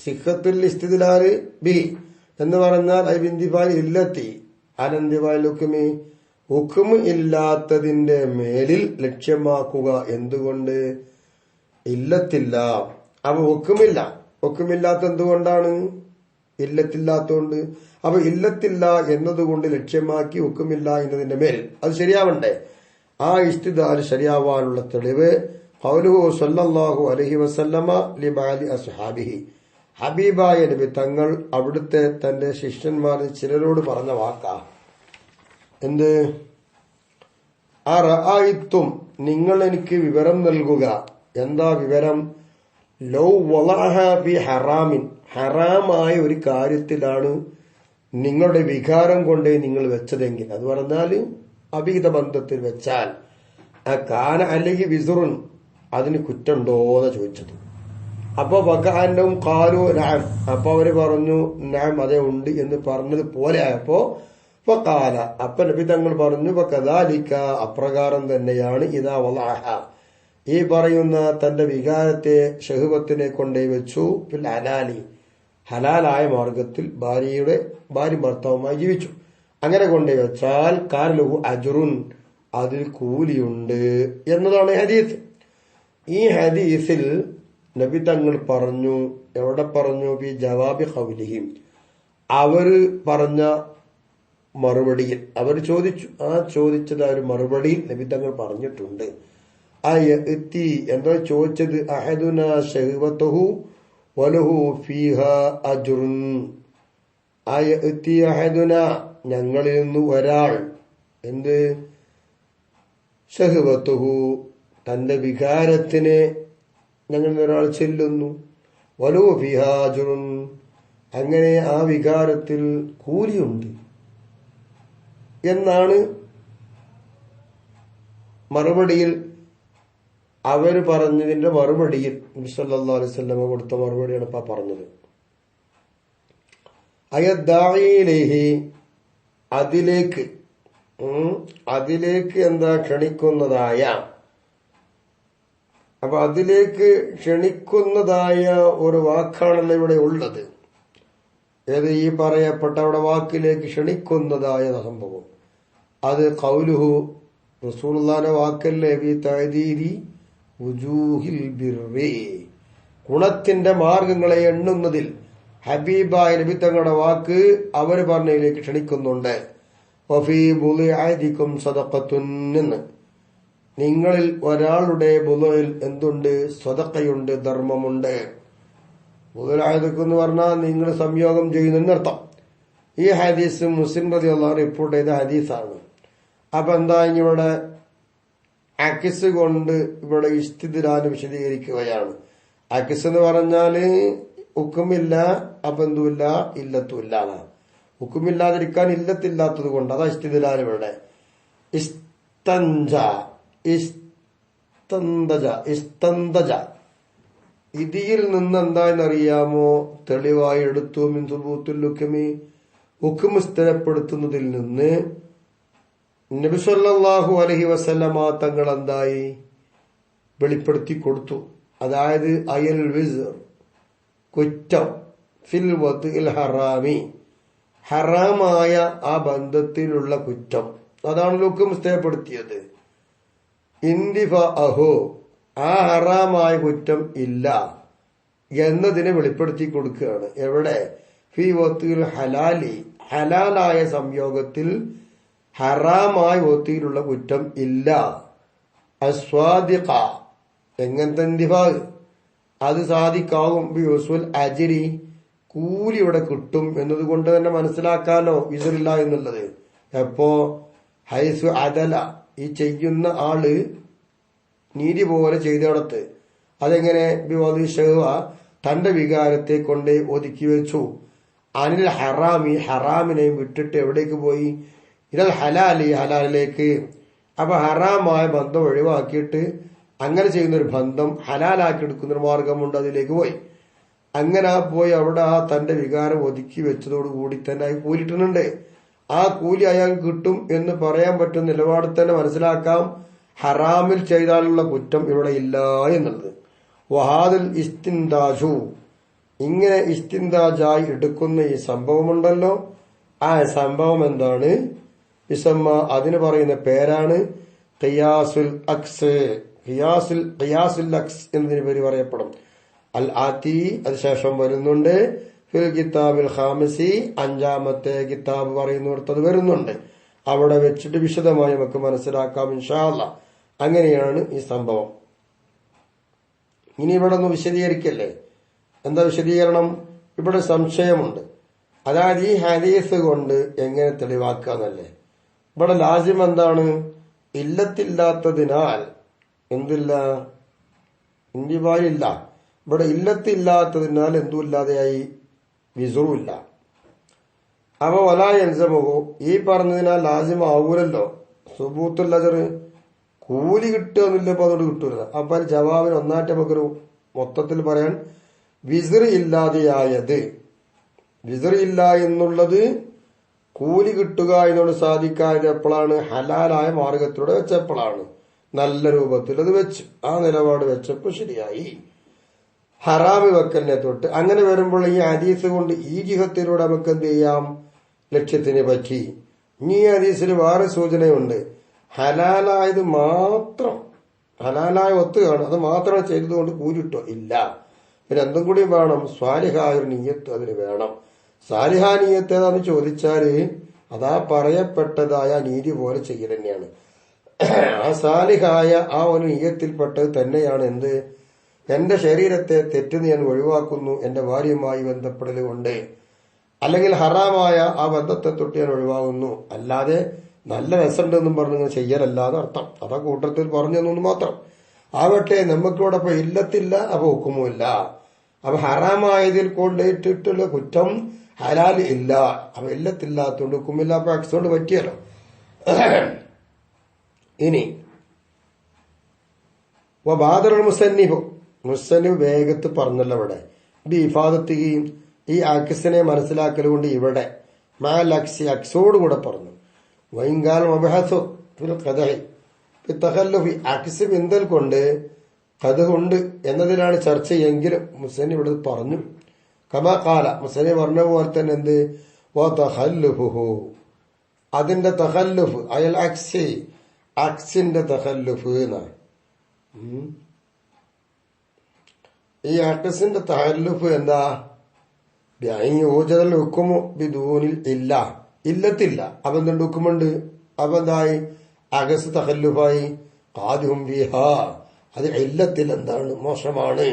A: സിഹത്തുൽ ഇസ്തിദ്ലാൽ ബിഹി എന്ന് പറഞ്ഞാൽ അത് ബിന്ദിഫാൽ ഇല്ലത്തി അനന്തിഫാൽ ഹുക്കുമി, ഹുക്കും ഇല്ലാത്തതിന്റെ മേലിൽ ലക്ഷ്യമാക്കുക. എന്തുകൊണ്ട്? ഇല്ലത്തില്ല. അപ്പൊ ഹുക്കുമില്ല. ഹുക്കുമില്ലാത്ത എന്തുകൊണ്ടാണ്? ഇല്ലത്തില്ലാത്തതുകൊണ്ട്. അപ്പൊ ഇല്ലത്തില്ല എന്നതുകൊണ്ട് ലക്ഷ്യമാക്കി ഹുക്കുമില്ല എന്നതിന്റെ മേൽ അത് ശരിയാവണ്ടേ? ആ ഇസ്തിദ്ലാൽ ശരിയാവാനുള്ള തെളിവ് ഖൗലുഹു സ്വല്ലല്ലാഹു അലൈഹി വസല്ലമ ലിബഅദി അസ്ഹാബിഹി, ഹബീബായ നബി തങ്ങൾ അവിടുത്തെ തന്റെ ശിഷ്യന്മാരിൽ ചിലരോട് പറഞ്ഞ വാക്കാ. എന്ത്? അറഅയ്തും, നിങ്ങൾ എനിക്ക് വിവരം നൽകുക. എന്താ വിവരം? ലൗ വളഅഹ ഫി ഹറാമിൻ, ഹറാമായ ഒരു കാര്യത്തിലാണ് നിങ്ങളുടെ വികാരം കൊണ്ടേ നിങ്ങൾ വെച്ചതെങ്കിൽ, അത് പറഞ്ഞാൽ അഭിഹിത ബന്ധത്തിൽ വെച്ചാൽ, കാന അല്ലെങ്കിൽ വിസുറുൻ, അതിന് കുറ്റുണ്ടോന്ന് ചോദിച്ചത്. അപ്പൊ വകാനും ഖാലു നഅം, അപ്പൊ അവര് പറഞ്ഞു നഅം, അതേ ഉണ്ട് എന്ന് പറഞ്ഞത് പോലെ ആയപ്പോ വഖാല, അപ്പൊ നബി തങ്ങൾ പറഞ്ഞു വകദാലിക, അപ്രകാരം തന്നെയാണ് ഇദാ വളഅഹ, ഈ പറയുന്ന തന്റെ വികാരത്തെ ഷഹ്വത്തിനെ കൊണ്ടേ വെച്ചു ഫിൽ ഹലാലി, ഹലാലായ മാർഗത്തിൽ ഭാര്യ ഭർത്താവുമായി ജീവിച്ചു, അങ്ങനെ കൊണ്ടേ വെച്ചാൽ കാലഹു അജ്റുൻ, അതിൽ കൂലിയുണ്ട് എന്നതാണ് ഹദീസ്. ഈ ഹദീസിൽ നബി തങ്ങൾ പറഞ്ഞു, എവിടെ പറഞ്ഞു? ബി ജവാബി ഖൗലിഹിം, അവര് പറഞ്ഞ മറുപടിയിൽ, അവർ ചോദിച്ചു, ആ ചോദിച്ചത് ആ ഒരു മറുപടിയിൽ നബി തങ്ങൾ പറഞ്ഞിട്ടുണ്ട്. എന്താ ചോദിച്ചത്? അഹദുന ശഹ്വതഹു വലഹു ഫീഹാ അജ്റുൻ, അഹദുന, ഞങ്ങളിൽ നിന്ന് ഒരാൾ, എന്ത്? ശഹ്വതഹു, തന്റെ വികാരത്തിനെ ഞങ്ങളിൽ ഒരാൾ ചെല്ലുന്നു, വലഹു ഫീഹാ അജ്റുൻ, അങ്ങനെ ആ വികാരത്തിൽ കൂലിയുണ്ട് എന്നാണ് മറുപടിയിൽ അവര് പറഞ്ഞതിന്റെ മറുപടിയിൽ നബി സല്ലല്ലാഹു അലൈഹി വസല്ലം കൊടുത്ത മറുപടിയാണ് ഇപ്പൊ പറഞ്ഞത്. അയദ്ദാഇലൈഹി, അതിലേക്ക് എന്താ ക്ഷണിക്കുന്നതായ, അപ്പൊ അതിലേക്ക് ക്ഷണിക്കുന്നതായ ഒരു വാക്കാണല്ലോ ഇവിടെ ഉള്ളത്. ഏത്? ഈ പറയപ്പെട്ട അവിടെ വാക്കിലേക്ക് ക്ഷണിക്കുന്നതായ സംഭവം. അത് ഖൗലുഹു, റസൂലുള്ളാഹിന്റെ വാക്കല്ലേ, ബി തഅദീരി വുജൂഹിൽ ബിർരി, ഗുണത്തിന്റെ മാർഗങ്ങളെ എണ്ണുന്നതിൽ ഹബീബായ നബി തങ്ങളുടെ വാക്ക് അവർ പറഞ്ഞതിലേക്ക് ക്ഷണിക്കുന്നുണ്ട്. വഫീ ബുളിഅദികും സദഖത്തുൻ എന്ന്. നിങ്ങളിൽ ഒരാളുടെ ബുളുയിൽ എന്തുണ്ട്? സ്വതക്കയുണ്ട്, ധർമ്മമുണ്ട്. ബുളുഅദിക് എന്ന് പറഞ്ഞാൽ നിങ്ങൾ സംയോഗം ചെയ്യുന്നതിനർത്ഥം. ഈ ഹദീസ് മുസ്ലിം റളിയല്ലാഹു അൻഹു റിപ്പോർട്ട് ചെയ്ത ഹദീസാണ്. അപ്പൊ എന്താ ഇവിടെ അക്കിസ് കൊണ്ട് ഇവിടെ ഇസ്തിദ്ലാൽ വിശദീകരിക്കുകയാണ്. അക്കിസ് എന്ന് പറഞ്ഞാല് ഹുക്കുമില്ല, അബന്ധുമില്ല, ഇല്ലത്തുമില്ല. ഹുക്കുമില്ലാതിരിക്കാൻ ഇല്ലത്തില്ലാത്തത് കൊണ്ട് അതാ ഇസ്തിദ്ലാൽ. ഇവിടെ ഇസ്തന്തജ ഇതിൽ നിന്ന് എന്താണെന്നറിയാമോ? തെളിവായി എടുത്തു. മിൻ സുബൂത്തുൽ ഹുക്മി, ഹുക്ം സ്ഥിരപ്പെടുത്തുന്നതിൽ നിന്ന് നബി സല്ലല്ലാഹു അലൈഹി വസല്ലമ തങ്ങൾ എന്തായി വെളിപ്പെടുത്തി കൊടുത്തു. അതായത് അയൽ വിസ്ർ, കുറ്റം, ഫിൽ വദ്ഇൽ ഹറാമി, ഹറാമായ ആ ബന്ധത്തിലുള്ള കുറ്റം. അതാണ് ഹുക്ം സ്ഥിരപ്പെടുത്തിയത്. ഇന്ദിഫഅഹു, ആ ഹറാമായ കുറ്റം ഇല്ല എന്നതിനെ വെളിപ്പെടുത്തി കൊടുക്കുകയാണ്. എവിടെ? ഫി വദ്ഇൽ ഹലാലി, ഹലാലായ സംയോഗത്തിൽ ഹറാമായ വദ്ഇലുള്ള കുറ്റം ഇല്ല. അസ്വാദിഖ, എങ്ങനത്തെ ഇന്ദിഫാ? അത് സാധിക്കാവും. ബിയുസുൽ അജ്രി, കൂലി ഇവിടെ കിട്ടും എന്നതുകൊണ്ട് തന്നെ മനസ്സിലാക്കാലോ വിസറില്ല എന്നുള്ളത്. എപ്പോ? ഹൈസു അദല, ഈ ചെയ്യുന്ന ആള് നീതി പോലെ ചെയ്തടത്ത്. അതെങ്ങനെ? ബിവദിഷഹ, തന്റെ വികാരത്തെ കൊണ്ട് ഒതുക്കി വെച്ചു. അനിൽ ഹറാമി, ഹറാമിനെയും വിട്ടിട്ട് എവിടേക്ക് പോയി? ഇതൽ ഹലാലി, ഹലാലിലേക്ക്. അപ്പൊ ഹറാമായ ബന്ധം ഒഴിവാക്കിയിട്ട് അങ്ങനെ ചെയ്യുന്നൊരു ബന്ധം ഹലാലാക്കി എടുക്കുന്നൊരു മാർഗമുണ്ട്, അതിലേക്ക് പോയി. അങ്ങനെ പോയി അവിടെ ആ തന്റെ വികാരം ഒതുക്കി വെച്ചതോടുകൂടി തന്നെ അയാൾ കൂലിട്ടുന്നുണ്ട്. ആ കൂലി അയാൾ കിട്ടും എന്ന് പറയാൻ പറ്റുന്ന നിലപാടിൽ തന്നെ മനസ്സിലാക്കാം ഹറാമിൽ ചെയ്താലുള്ള കുറ്റം ഇവിടെ ഇല്ല എന്നുള്ളത്. വഹാദിൽ ഇസ്തിന്താജു, ഇങ്ങനെ ഇസ്തിന്താജായി എടുക്കുന്ന ഈ സംഭവമുണ്ടല്ലോ, ആ സംഭവം എന്താണ്? ഇസമ്മ, അതിന് പറയുന്ന പേരാണ് ഖിയാസുൽ അക്സ്. ഖിയാസുൽ അക്സ് എന്നതിന് പേര് പറയപ്പെടും. അൽ ആത്തി, അതിനുശേഷം വരുന്നുണ്ട്. ഫിൽ കിതാബിൽ ഖാമിസി, അഞ്ചാമത്തെ കിതാബ് പറയുന്നിടത്തത് വരുന്നുണ്ട്. അവിടെ വെച്ചിട്ട് വിശദമായി നമുക്ക് മനസ്സിലാക്കാം ഇൻഷാ അല്ലാഹ്. അങ്ങനെയാണ് ഈ സംഭവം. ഇനി ഇവിടെ ഒന്ന് വിശദീകരിക്കല്ലേ? എന്താ വിശദീകരണം? ഇവിടെ സംശയമുണ്ട്. അതായത് ഈ ഹദീസ് കൊണ്ട് എങ്ങനെ തെളിവാക്കുക എന്നല്ലേ. ഇവിടെ ലാസിം എന്താണ്? ഇല്ലത്തില്ലാത്തതിനാൽ എന്തില്ല? ഇന്ദിഫായില്ല. ഇവിടെ ഇല്ലത്തില്ലാത്തതിനാൽ എന്തുമില്ലാതെയായി? വിസുറുമില്ല. അപ്പൊ വലാ യൽസമുഹു, ഈ പറഞ്ഞതിനാൽ ലാസിം ആവൂലല്ലോ. സുബൂത്തുൽ അജ്ർ, കൂലി കിട്ടുക എന്നില്ലപ്പോ അതോട് കിട്ടൂല. അപ്പൊ ജവാബിന് ഒന്നായിട്ട് നമുക്കൊരു മൊത്തത്തിൽ പറയാൻ, വിസുർ ഇല്ലാതെയായത്. വിസുർ ഇല്ല എന്നുള്ളത് കൂലി കിട്ടുക എന്നോട് സാധിക്കാതെ എപ്പോഴാണ്? ഹലാലായ മാർഗത്തിലൂടെ വെച്ചപ്പോഴാണ്. നല്ല രൂപത്തിൽ അത് വെച്ചു, ആ നിലപാട് വെച്ചപ്പോ ശരിയായി. ഹറാമി വെക്കലിനെ തൊട്ട് അങ്ങനെ വരുമ്പോൾ ഈ ഹദീസ് കൊണ്ട് ഈ ജിഹത്തിലൂടെ നമുക്ക് എന്ത് ചെയ്യാം? ലക്ഷ്യത്തിനെ പറ്റി. ഈ ഹദീസിൽ വേറെ സൂചനയുണ്ട്. ഹലാലായത് മാത്രം, ഹലാലായ ഒത്തുകാണ്, അത് മാത്രം ചെയ്തതുകൊണ്ട് കൂലിട്ടോ ഇല്ല. പിന്നെ എന്തും കൂടി വേണം? സ്വാലിഹായ ഒരു നീയത്ത് അതിന് വേണം. സാലിഹാ നീയത്ത് ഏതാന്ന് ചോദിച്ചാല് അതാ പറയപ്പെട്ടതായ നീതി പോലെ ചെയ്യൽ തന്നെയാണ്. ആ സാലിഹായ ആ ഒരു നീയത്തിൽപ്പെട്ടത് തന്നെയാണ് എന്ത്? എന്റെ ശരീരത്തെ തെറ്റിന് ഞാൻ ഒഴിവാക്കുന്നു എന്റെ ഭാര്യയുമായി ബന്ധപ്പെടൽ കൊണ്ട്, അല്ലെങ്കിൽ ഹറാമായ ആ ബന്ധത്തെ തൊട്ട് ഞാൻ ഒഴിവാകുന്നു. അല്ലാതെ നല്ല രസമുണ്ടെന്നും പറഞ്ഞു ചെയ്യലല്ലാതെ അർത്ഥം. അതാ കൂട്ടത്തിൽ പറഞ്ഞു മാത്രം. ആവട്ടെ, നമുക്കിവിടെ ഇപ്പൊ ഇല്ലത്തില്ല, അപ്പൊ ഹുക്കുമില്ല. അപ്പൊ ഹറാമായതിൽ കൊണ്ടിട്ടുള്ള കുറ്റം ഹലാൽ ഇല്ല. അപ്പൊ ഇല്ലത്തില്ലാത്തോണ്ട് ഹുക്കുമില്ല. അപ്പൊ അക്സോണ്ട് പറ്റിയല്ലോ. ഇനി ബാദറുൽ മുസന്നിഫ് വേഗത്ത് പറഞ്ഞല്ലോ ഇവിടെ. ഇത് ഇഫാദത്തുകയും ഈ അക്സിനെ മനസ്സിലാക്കലുകൊണ്ട് ഇവിടെ മാൽ അക്സി, അക്സോട് കൂടെ പറഞ്ഞു. വൈങ്കാൽ മബഹസു ഫിൽ ഖദഹി തഖല്ലുഫി, അക്സ് ബിന്ദൽ കൊണ്ട് ഖദഹുണ്ട് എന്നതിലാണ് ചർച്ച. എങ്കിലും മുസന്നിഫ് ഇവിടെ പറഞ്ഞു. കമാ ഖാല, മുസന്നിഫ് പറഞ്ഞ പോലെ തന്നെ എന്ത്? വതഖല്ലുഫുഹു, അതിന്റെ തഖല്ലുഫ്, അയൽ അക്സി, അക്സിന്റെ തഖല്ലുഫ് എന്നാണ്. ഈ അക്സിന്റെ തഖല്ലുഫ് എന്താ? ഊജൽ ഹുക്കുമു ബിദൂനിൽ ഇല്ല, ഇല്ലത്തില്ല. അപ്പൊ എന്തുണ്ട് ഹുക്കുമുണ്ട്? അപ്പൊ എന്തായി? അഗസ് തഖല്ലുഫായി ഖാദിഹും ബിഹാ. അത് ഇല്ലത്തിൽ എന്താണ്? മോശമാണ്.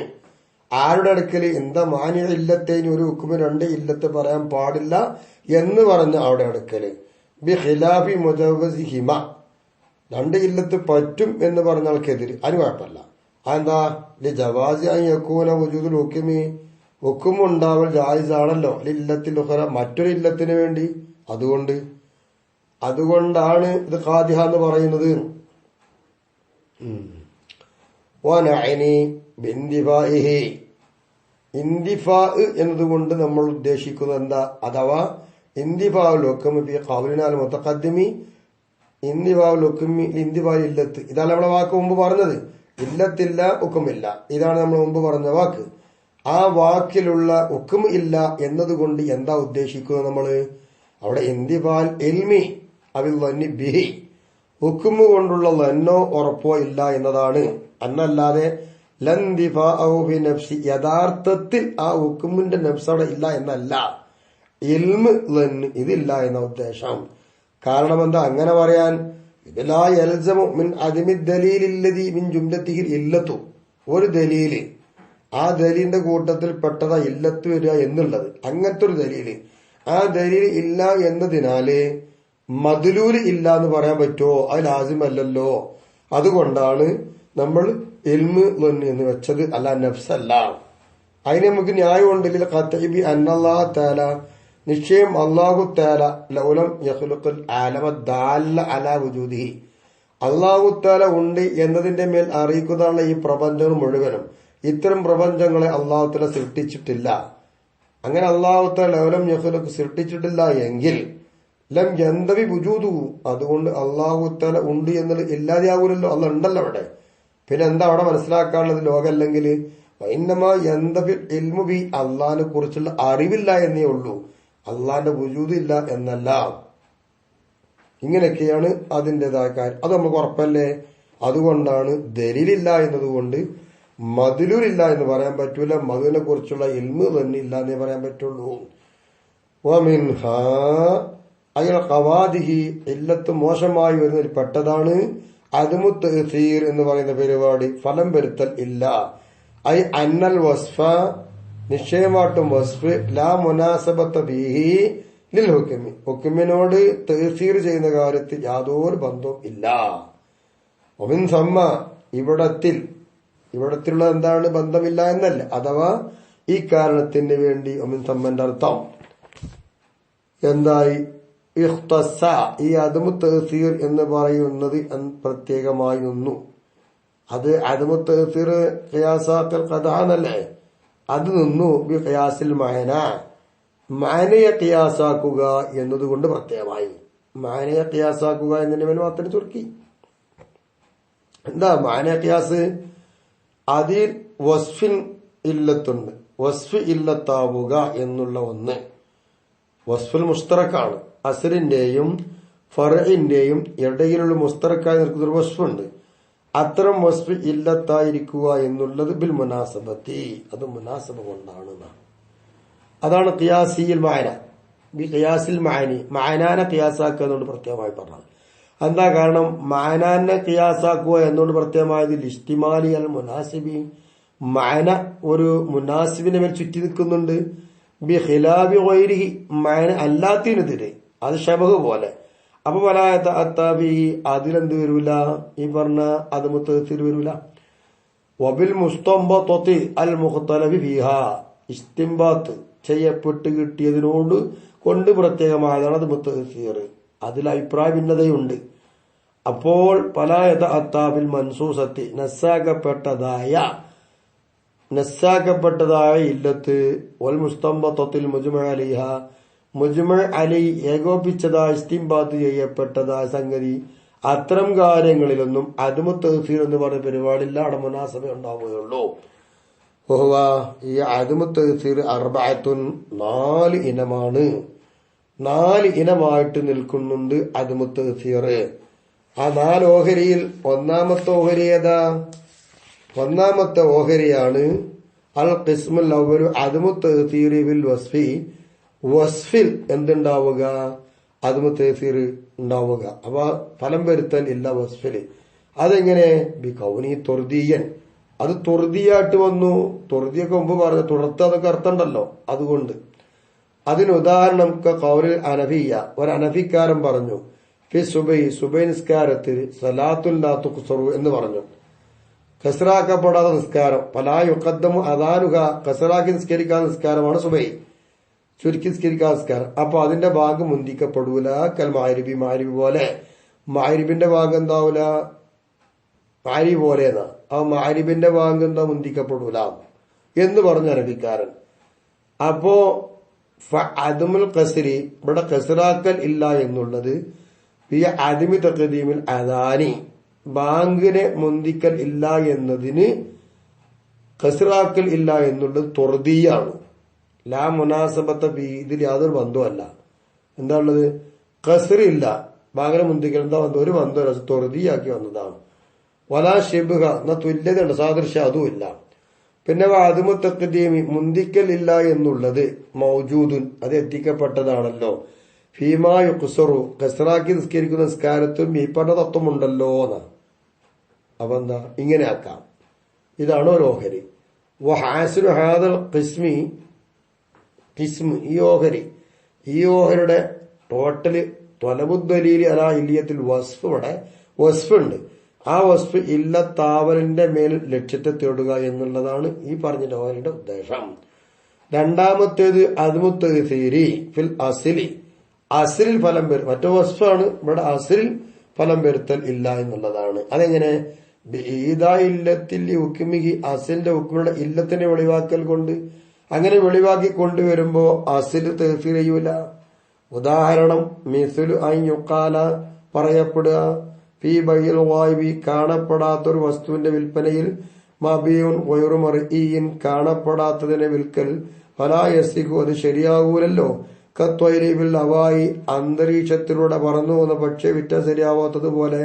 A: ആരുടെ അടുക്കല് എന്താ മാനിയ ഇല്ലത്തേന് ഒരു ഹുക്കുമ് രണ്ട് ഇല്ലത്ത് പറയാൻ പാടില്ല എന്ന് പറഞ്ഞ അവിടെ അടുക്കല് ബി ഖിലാഫി മുജവ്വസിഹിമ, രണ്ട് ഇല്ലത്ത് പറ്റും എന്ന് പറഞ്ഞ ആൾക്കെതിര് അതിന് കുഴപ്പമില്ല. അതെന്താ? ജവാസി യക്കൂന വജൂദുൽ ഹുക്കുമി, ഹുക്കുമുണ്ടാവൽ ജായിസാണല്ലോ ഇല്ലത്തിൽ ഉഖറ, മറ്റൊരു ഇല്ലത്തിന് വേണ്ടി. അതുകൊണ്ടാണ് ഇത് ഖാദിഹ എന്ന് പറയുന്നത്. ഇന്തിഫാ എന്നതുകൊണ്ട് നമ്മൾ ഉദ്ദേശിക്കുന്നത് എന്താ? അഥവാ ഇന്തിഫാഉൽ ഹുക്മി ഫീ ഖൗലിനാൽ മുതഖദ്ദിമി, ഇന്തിഫാഉൽ ഹുക്മി ഇന്തിഫാഉൽ ഇല്ലത്ത്. ഇതാണ് നമ്മളെ വാക്ക് മുമ്പ് പറഞ്ഞത്. ഇല്ലത്തില്ല ഹുക്മില്ല, ഇതാണ് നമ്മൾ മുമ്പ് പറഞ്ഞ വാക്ക്. ആ വാക്കിലുള്ള ഹുക്ം ഇല്ല എന്നതുകൊണ്ട് എന്താ ഉദ്ദേശിക്കുന്നത് നമ്മള്? അവിടെ ഇന്തിഫാൽ ഇൽമി അവിൽ വന്നി ബിഹി, ഹുക്മ കൊണ്ടുള്ള ലന്നോ ഉറപ്പോ ഇല്ല എന്നതാണ്. അന്നല്ലാതെ ലന്തിഫാഉ ബി നഫ്സി, യഥാർത്ഥത്തിൽ ആ ഹുക്മിന്റെ നഫ്സ് അവിടെ ഇല്ല എന്നല്ല. ഇൽമ് ലന്ന് ഇതില്ല എന്ന ഉദ്ദേശം. കാരണം എന്താ അങ്ങനെ പറയാൻ? ഇതിലാ യൽസമു മിൻ അദമി ദലീലില്ലദി മിൻ ജുംലത്തിഹിൽ ഇല്ലത്തു, ഒരു ദലീല് ആ ദലീലിന്റെ കൂട്ടത്തിൽ പെട്ടതാ ഇല്ലത്ത് വരിക എന്നുള്ളത്. അങ്ങനത്തെ ഒരു ദലീല്, ആ ദലീൽ ഇല്ല എന്നതിനാല് മദ്ലൂല് ഇല്ല എന്ന് പറയാൻ പറ്റുമോ? അത് ലാസിമല്ലല്ലോ. അതുകൊണ്ടാണ് നമ്മൾ ഇൽമ് ലന്ന് എന്ന് വെച്ചത്, അല്ല നഫ്സല്ല. അതിന് നമുക്ക് ന്യായമുണ്ടെങ്കിൽ ഖത്ഇബി അന്നല്ലാഹു തആല, നിശ്ചയം അല്ലാഹു തആല ലൗലം യഖ്ലുഖുൽ ആലമ ദാല്ല അലാ വുജൂദിഹി, അല്ലാഹു തആല ഉണ്ട് എന്നതിന്റെ മേൽ അറിയിക്കുന്നതാണ് ഈ പ്രപഞ്ചം മുഴുവനും. ഇത്തരം പ്രപഞ്ചങ്ങളെ അല്ലാഹു തആല സൃഷ്ടിച്ചിട്ടില്ല. അങ്ങനെ അല്ലാഹു തആല ലൗലം യഖ്ലുഖ് സൃഷ്ടിച്ചിട്ടില്ല എങ്കിൽ ലം യന്തവി വുജൂദു, അതുകൊണ്ട് അല്ലാഹു തആല ഉണ്ട് എന്നുള്ളത് ഇല്ലാതെയാവൂലല്ലോ. അല്ല ഉണ്ടല്ലോ അവിടെ. പിന്നെ എന്താ അവിടെ മനസ്സിലാക്കാനുള്ളത്? ലോകമല്ലെങ്കിൽ ഇന്നമാ യന്തഫിൽ ഇൽമു ബി, അള്ളാഹിനെ കുറിച്ചുള്ള അറിവില്ല എന്നേ ഉള്ളൂ, അള്ളാഹിന്റെ വുജൂദ് ഇല്ല എന്നല്ല. ഇങ്ങനെയൊക്കെയാണ് അതിൻ്റെതായ കാര്യം. അത് നമുക്ക് ഉറപ്പല്ലേ? അതുകൊണ്ടാണ് ദലീലില്ല എന്നതുകൊണ്ട് മദ്ലൂലില്ല എന്ന് പറയാൻ പറ്റൂല. മദ്ലിനെ കുറിച്ചുള്ള ഇൽമ് തന്നെ ഇല്ല എന്നേ പറയാൻ പറ്റുള്ളൂ. വമിൻഹാ അയൽ ഖവാദിഹി, ഇല്ലത്ത് മോശമായി വരുന്നതിൽ പെട്ടതാണ് അദ്മു തഅ്സീർ എന്ന് പറയുന്ന പരിപാടി, ഫലം വരുത്തൽ ഇല്ല. ഐ അന്നൽ വസ്ഫ, നിശ്ചയമായിട്ടും വസ്ഫ് ലാ മുനാസബത്ത ബിഹി ലിൽ ഹുക്മി, ഹുക്മിനോട് തഅ്സീർ ചെയ്യുന്ന കാര്യത്തിൽ യാതൊരു ബന്ധവും ഇല്ല. ഒമിൻ സമ്മ, ഇവിടത്തിലുള്ള എന്താണ്? ബന്ധമില്ല എന്നല്ല, അഥവാ ഈ കാരണത്തിന് വേണ്ടി. ഒമിൻ സമ്മന്റെ അർത്ഥം എന്തായി? ഇഖ്തസ, ഈ അദ്മു തഅ്സീർ എന്ന് പറയുന്നത് പ്രത്യേകമായി നിന്നു. അത് അദ്മു തഅ്സീർ ഖിയാസാത്തുൽ ഖദഅ എന്നല്ലേ, അത് നിന്നു ബി ഖിയാസിൽ മഅന, മഅനയെ ഖിയാസാക്കുക എന്നതുകൊണ്ട് പ്രത്യേകമായി. മഅനയെ ഖിയാസാക്കുക എന്നതിന്റെ മേൽ മാത്രം ചുരുക്കി. എന്താ മഅന ഖിയാസ്? അതിൽ വസ്ഫിൻ ഇല്ലത്തുണ്ട്, വസ്ഫ് ഇല്ലത്താവുക എന്നുള്ള ഒന്ന് വസ്ഫുൽ മുസ്തറക്കാണ്. അസ്റിന്റെയും ഫർഇന്റെയും ഇടയിലുള്ള മുസ്തറക്കായി നിൽക്കുന്ന ഒരു വസ്ഫുണ്ട്. അത്തരം വസ്ഫ് ഇല്ലത്തായിരിക്കുക എന്നുള്ളത് ബിൽ മുനാസബത്തി, അത് മുനാസബ കൊണ്ടാണ്. അതാണ് ഖിയാസിൽ മഅന. ബി ഖിയാസിൽ മഅനി, മഅനാനെ ഖിയാസാക്കുക എന്നുകൊണ്ട് പ്രത്യേകമായി പറഞ്ഞത്. എന്താ കാരണം? മഅനാനെ ഖിയാസാക്കുക എന്നുകൊണ്ട് പ്രത്യേകമായത് ഇസ്തിമാലി അൽ മുനാസിബി, മഅന ഒരു മുനാസിബിനെ മേൽ ചുറ്റി നിൽക്കുന്നുണ്ട്. ബി ഖിലാബി ഗൈരിഹി, മഅന അല്ലാത്തതിനെതിരെ, അത് ശബഹ് പോലെ. അപ്പൊ വലായത അത്താബി, അതിലെന്ത് വരൂല? ഈ പറഞ്ഞ അത് മുത്തസിൽ വരൂല. വബിൽ മുസ്തംബത്തി അൽ മുഖ്തലഫി ഫീഹ, ഇസ്തിംബാത്ത് ചെയ്യപ്പെട്ട് കിട്ടിയതിനോട് കൊണ്ട് പ്രത്യേകമായതാണ് അത് മുത്തസിർ. അതിൽ അഭിപ്രായ ഭിന്നതയുണ്ട്. അപ്പോൾ പലായത അത്താബിൽ മൻസൂസത്തി, നസ്സാക്കപ്പെട്ടതായ ഇല്ലത്ത്, വൽ മുസ്തംബത്തിൽ മുജ്മഅ അലൈഹ, മുജ്മഅ അലൈ ഏകോപിച്ചതായ ഇസ്തിംബാത്ത് ചെയ്യപ്പെട്ടതായ സംഗതി, അത്തരം കാര്യങ്ങളിലൊന്നും അദ്മു തഅ്സീർ എന്ന് പറഞ്ഞ പരിപാടിയില്ല, അവിടെ മുനാസബ ഉണ്ടാവുകയുള്ളൂ. ഈ അദ്മു തഅ്സീർ അർബഅത്തുൻ, 4 ഇനമാണ്. 4 ഇനമായിട്ട് നിൽക്കുന്നുണ്ട് അദ്മു തഅ്സീർ. ആ 4 ഓഹരിയിൽ ഒന്നാമത്തെ ഓഹരി ഏതാ? ഒന്നാമത്തെ ഓഹരിയാണ് അൽ ഖിസ്മുൽ അവ്വലു അദമു തഅ്സീരി ബിൽ വസ്ഫി, വസ്ഫിൽ എന്തുണ്ടാവുക, അദമു തഅ്സീർ ഉണ്ടാവുക. അപ്പൊ ഫലം വരുത്തൽ ഇല്ല വസ്ഫില്. അതെങ്ങനെ, ബി കൗനി തുർദിയൻ, അത് തുർദിയായിട്ട് വന്നു. തുർദിയൊക്കെ മുമ്പ് പറഞ്ഞു തുടർത്തതൊക്കെ അർത്ഥമുണ്ടല്ലോ, അതുകൊണ്ട്. അതിന് ഉദാഹരണം ഖൗലിൽ അനഫിയ, ഒരു അനഫിക്കാരൻ പറഞ്ഞു ഫി സുബൈ നിസ്കാരത്തിൽ സലാത്തുൽ ലാ തുഖ്സറു എന്ന് പറഞ്ഞു, ഖസ്റാക്കപ്പെടാത്ത നിസ്കാരം. ഫലാ യുഖദ്ദമു അദാനുഹ, ഖസ്റാക്കി നിസ്കരിക്കാത്ത നിസ്കാരമാണ് സുബൈ, ചുരുക്കി നിസ്കരിക്കാത്ത നിസ്കാരം. അപ്പൊ അതിന്റെ ഭാഗം മുന്തിക്കപ്പെടൂല. കൽ മഗ്രിബി, മഗ്രിബ് പോലെ. മഗ്രിബിന്റെ ഭാഗം എന്താവൂല, മഗ്രിബ് പോലെ. ആ മഗ്രിബിന്റെ ഭാഗം എന്താ, മുന്തിക്കപ്പെടൂല എന്ന് പറഞ്ഞു അനഫിക്കാരൻ. അപ്പോ അദമുൽ ഖസ്രി, ഇവിടെ ഖസ്റാക്കൽ ഇല്ല എന്നുള്ളത് ഈ അദമി തഖ്ദീമിൽ അദാനി, ബാങ്കിനെ മുന്തിക്കൽ ഇല്ല എന്നതിന് ഖസ്റാക്കൽ ഇല്ല എന്നുള്ളത് തുർദിയാണ്. ലാ മുനാസബത്ത ഫീ, ഇതിൽ യാതൊരു ബന്ധമല്ല. എന്താ ഉള്ളത്, ഖസ്റില്ല, ബാങ്കിനെ മുന്തിക്കൽ എന്താ ബന്ധം, ഒരു ബന്ധമല്ല, തുർദിയാക്കി വന്നതാണ്. വലാ ഷിബ്ഹ, എന്നാ തുല്യതയുണ്ട്, സാദൃശ്യം അതുമില്ല. പിന്നെ അദമു തഖ്ദീമി, മുന്തിക്കൽ ഇല്ല എന്നുള്ളത് മൗജൂദുൻ, അത് എത്തിക്കപ്പെട്ടതാണല്ലോ. ഫീമാ യുഖ്സറു, ഖസ്റാക്കി നിസ്കരിക്കുന്ന നിസ്കാരത്തും ഈ പറഞ്ഞ തത്വമുണ്ടല്ലോ എന്ന്. അപ്പൊ എന്താ, ഇങ്ങനെ ആക്കാം. ഇതാണ് ഒരു ഓഹരി. വഹാസിനു ഹാദൽ ഖിസ്മി, ഈ ഓഹരിയുടെ ടോട്ടല് ത്വലബുദ്ദലീലി അലാ ഇല്ലിയത്തിൽ വസ്ഫ്, ഇവിടെ വസ്ഫ് ഉണ്ട്. ആ വസ്ഫ് ഇല്ല താവലിന്റെ മേൽ ലക്ഷ്യത്തെ തേടുക എന്നുള്ളതാണ് ഈ പറഞ്ഞ ഓഹരിയുടെ ഉദ്ദേശം. രണ്ടാമത്തേത് അദമു തഅ്സീരി ഫിൽ അസ്ലി, അസ്ലിൽ ഫലം വരും. മറ്റു വസ്ഫാണ്, ഇവിടെ അസ്ലിൽ ഫലം വരുത്തൽ ഇല്ല എന്നുള്ളതാണ്. അതെങ്ങനെ, ഇല്ലത്തിൽ ഹുക്മിഹി, അസ്ലിന്റെ ഹുക്മിയുടെ ഇല്ലത്തിനെ വെളിവാക്കൽ കൊണ്ട്. അങ്ങനെ വെളിവാക്കി കൊണ്ടുവരുമ്പോ അസ്ല് തഅ്സീർ ചെയ്യൂല. ഉദാഹരണം മിസ്ലു അൻ യുഖാല, പറയപ്പെടുക ഫീ ബൈഇൽ ഗായിബി, കാണപ്പെടാത്തൊരു വസ്തുവിന്റെ വിൽപ്പനയിൽ മബീഉൻ ഗൈറു മർഇയിൻ, കാണപ്പെടാത്തതിനെ വിൽക്കൽ. ഫലാ യസിഹു, അത് ശരിയാകൂലല്ലോ. കത്വൈരി ബിൽ ഹവായി, അന്തരീക്ഷത്തിലൂടെ പറന്നു പോകുന്ന പക്ഷേ വിറ്റ ശരിയാവാത്തതുപോലെ.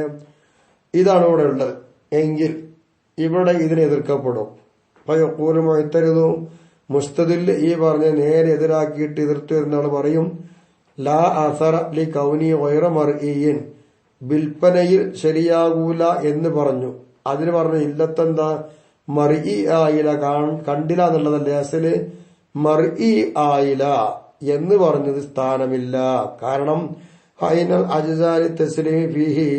A: ഇതാണ് ഇവിടെ ഉള്ളത്. എങ്കിൽ ഇവിടെ ഇതിനെ എതിർക്കപ്പെടും. ഫയഖൂലു മുഅ്തരിദു, മുസ്തദിൽ ഈ പറഞ്ഞ നേരെ എതിരാക്കിയിട്ട് എതിർത്തു വരുന്ന ആൾ പറയും ലാ അസറ ലി കൗനി ഗൈറ മർഇയിൻ, വിൽപ്പനയിൽ ശരിയാകൂല എന്ന് പറഞ്ഞു. അതിന് പറഞ്ഞു ഇല്ലത്തെന്താ, മർഇ ആയില, കണ്ടില്ല എന്നുള്ളതല്ലേ അസല്. മർഇ ആയില എന്ന് പറഞ്ഞത് സ്ഥാനമില്ല. കാരണം ഹൈനൽ അജ്സാലി തസ്ലീമി ഫീഹി,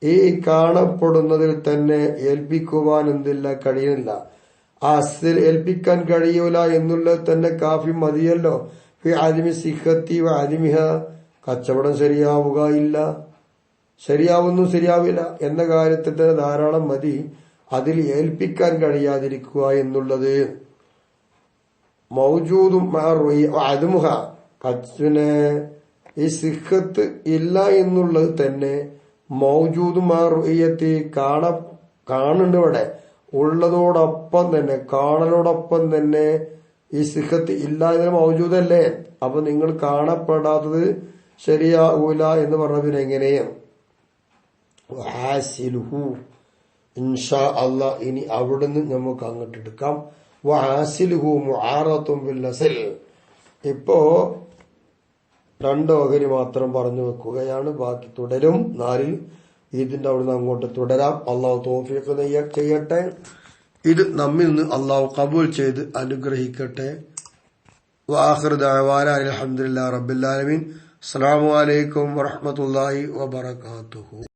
A: ഈ കാണപ്പെടുന്നതിൽ തന്നെ ഏൽപ്പിക്കുവാൻ എന്തില്ല, കഴിയുന്നില്ല. അസ്ൽ ഏൽപ്പിക്കാൻ കഴിയൂല എന്നുള്ളത് തന്നെ കാഫി മതിയല്ലോ. ഫി അദിമി സിഹത്തി വ അദിമിഹ, കച്ചവടം ശരിയാവുക ഇല്ല, ശരിയാവുന്നു ശരിയാവില്ല എന്ന കാര്യത്തിൽ തന്നെ ധാരാളം മതി അതിൽ ഏൽപ്പിക്കാൻ കഴിയാതിരിക്കുക എന്നുള്ളത്. മൗജൂദും അദമുഹ, പിന്നെ ഈ സിഹത്ത് ഇല്ല എന്നുള്ളത് തന്നെ മൗജൂദും റുയത്തി, കാണുന്നുണ്ട് ഇവിടെ ഉള്ളതോടൊപ്പം തന്നെ, കാണലോടൊപ്പം തന്നെ ഈ സിഹത്ത് ഇല്ല എന്നതിന് മൗജൂദല്ലേ. അപ്പൊ നിങ്ങൾ കാണപ്പെടാത്തത് ശരിയാവൂല എന്ന് പറഞ്ഞതിന് എങ്ങനെയാണ്. ഇൻഷാ അല്ലാ ഇനി അവിടുന്ന് നമുക്ക് അങ്ങോട്ട് എടുക്കാം. വഹാസിലുഹു മുആറത്തും ബിൽ അസ്ൽ. ഇപ്പോ 2 ഓഹരി മാത്രം പറഞ്ഞു വെക്കുകയാണ്, ബാക്കി തുടരും 4-ൽ. ഇതിന്റെ അവിടുന്ന് അങ്ങോട്ട് തുടരാം. അള്ളാഹു തൗഫീഖ് ചെയ്യട്ടെ. ഇത് നമ്മിൽ നിന്ന് അള്ളാഹു ഖബൂൽ ചെയ്ത് അനുഗ്രഹിക്കട്ടെ. വആഖിറു ദഅവാനാ അൽഹംദുലില്ലാഹി റബ്ബിൽ ആലമീൻ. അസ്സലാമു അലൈക്കും വറഹ്മത്തുള്ളാഹി വബറകാതുഹു.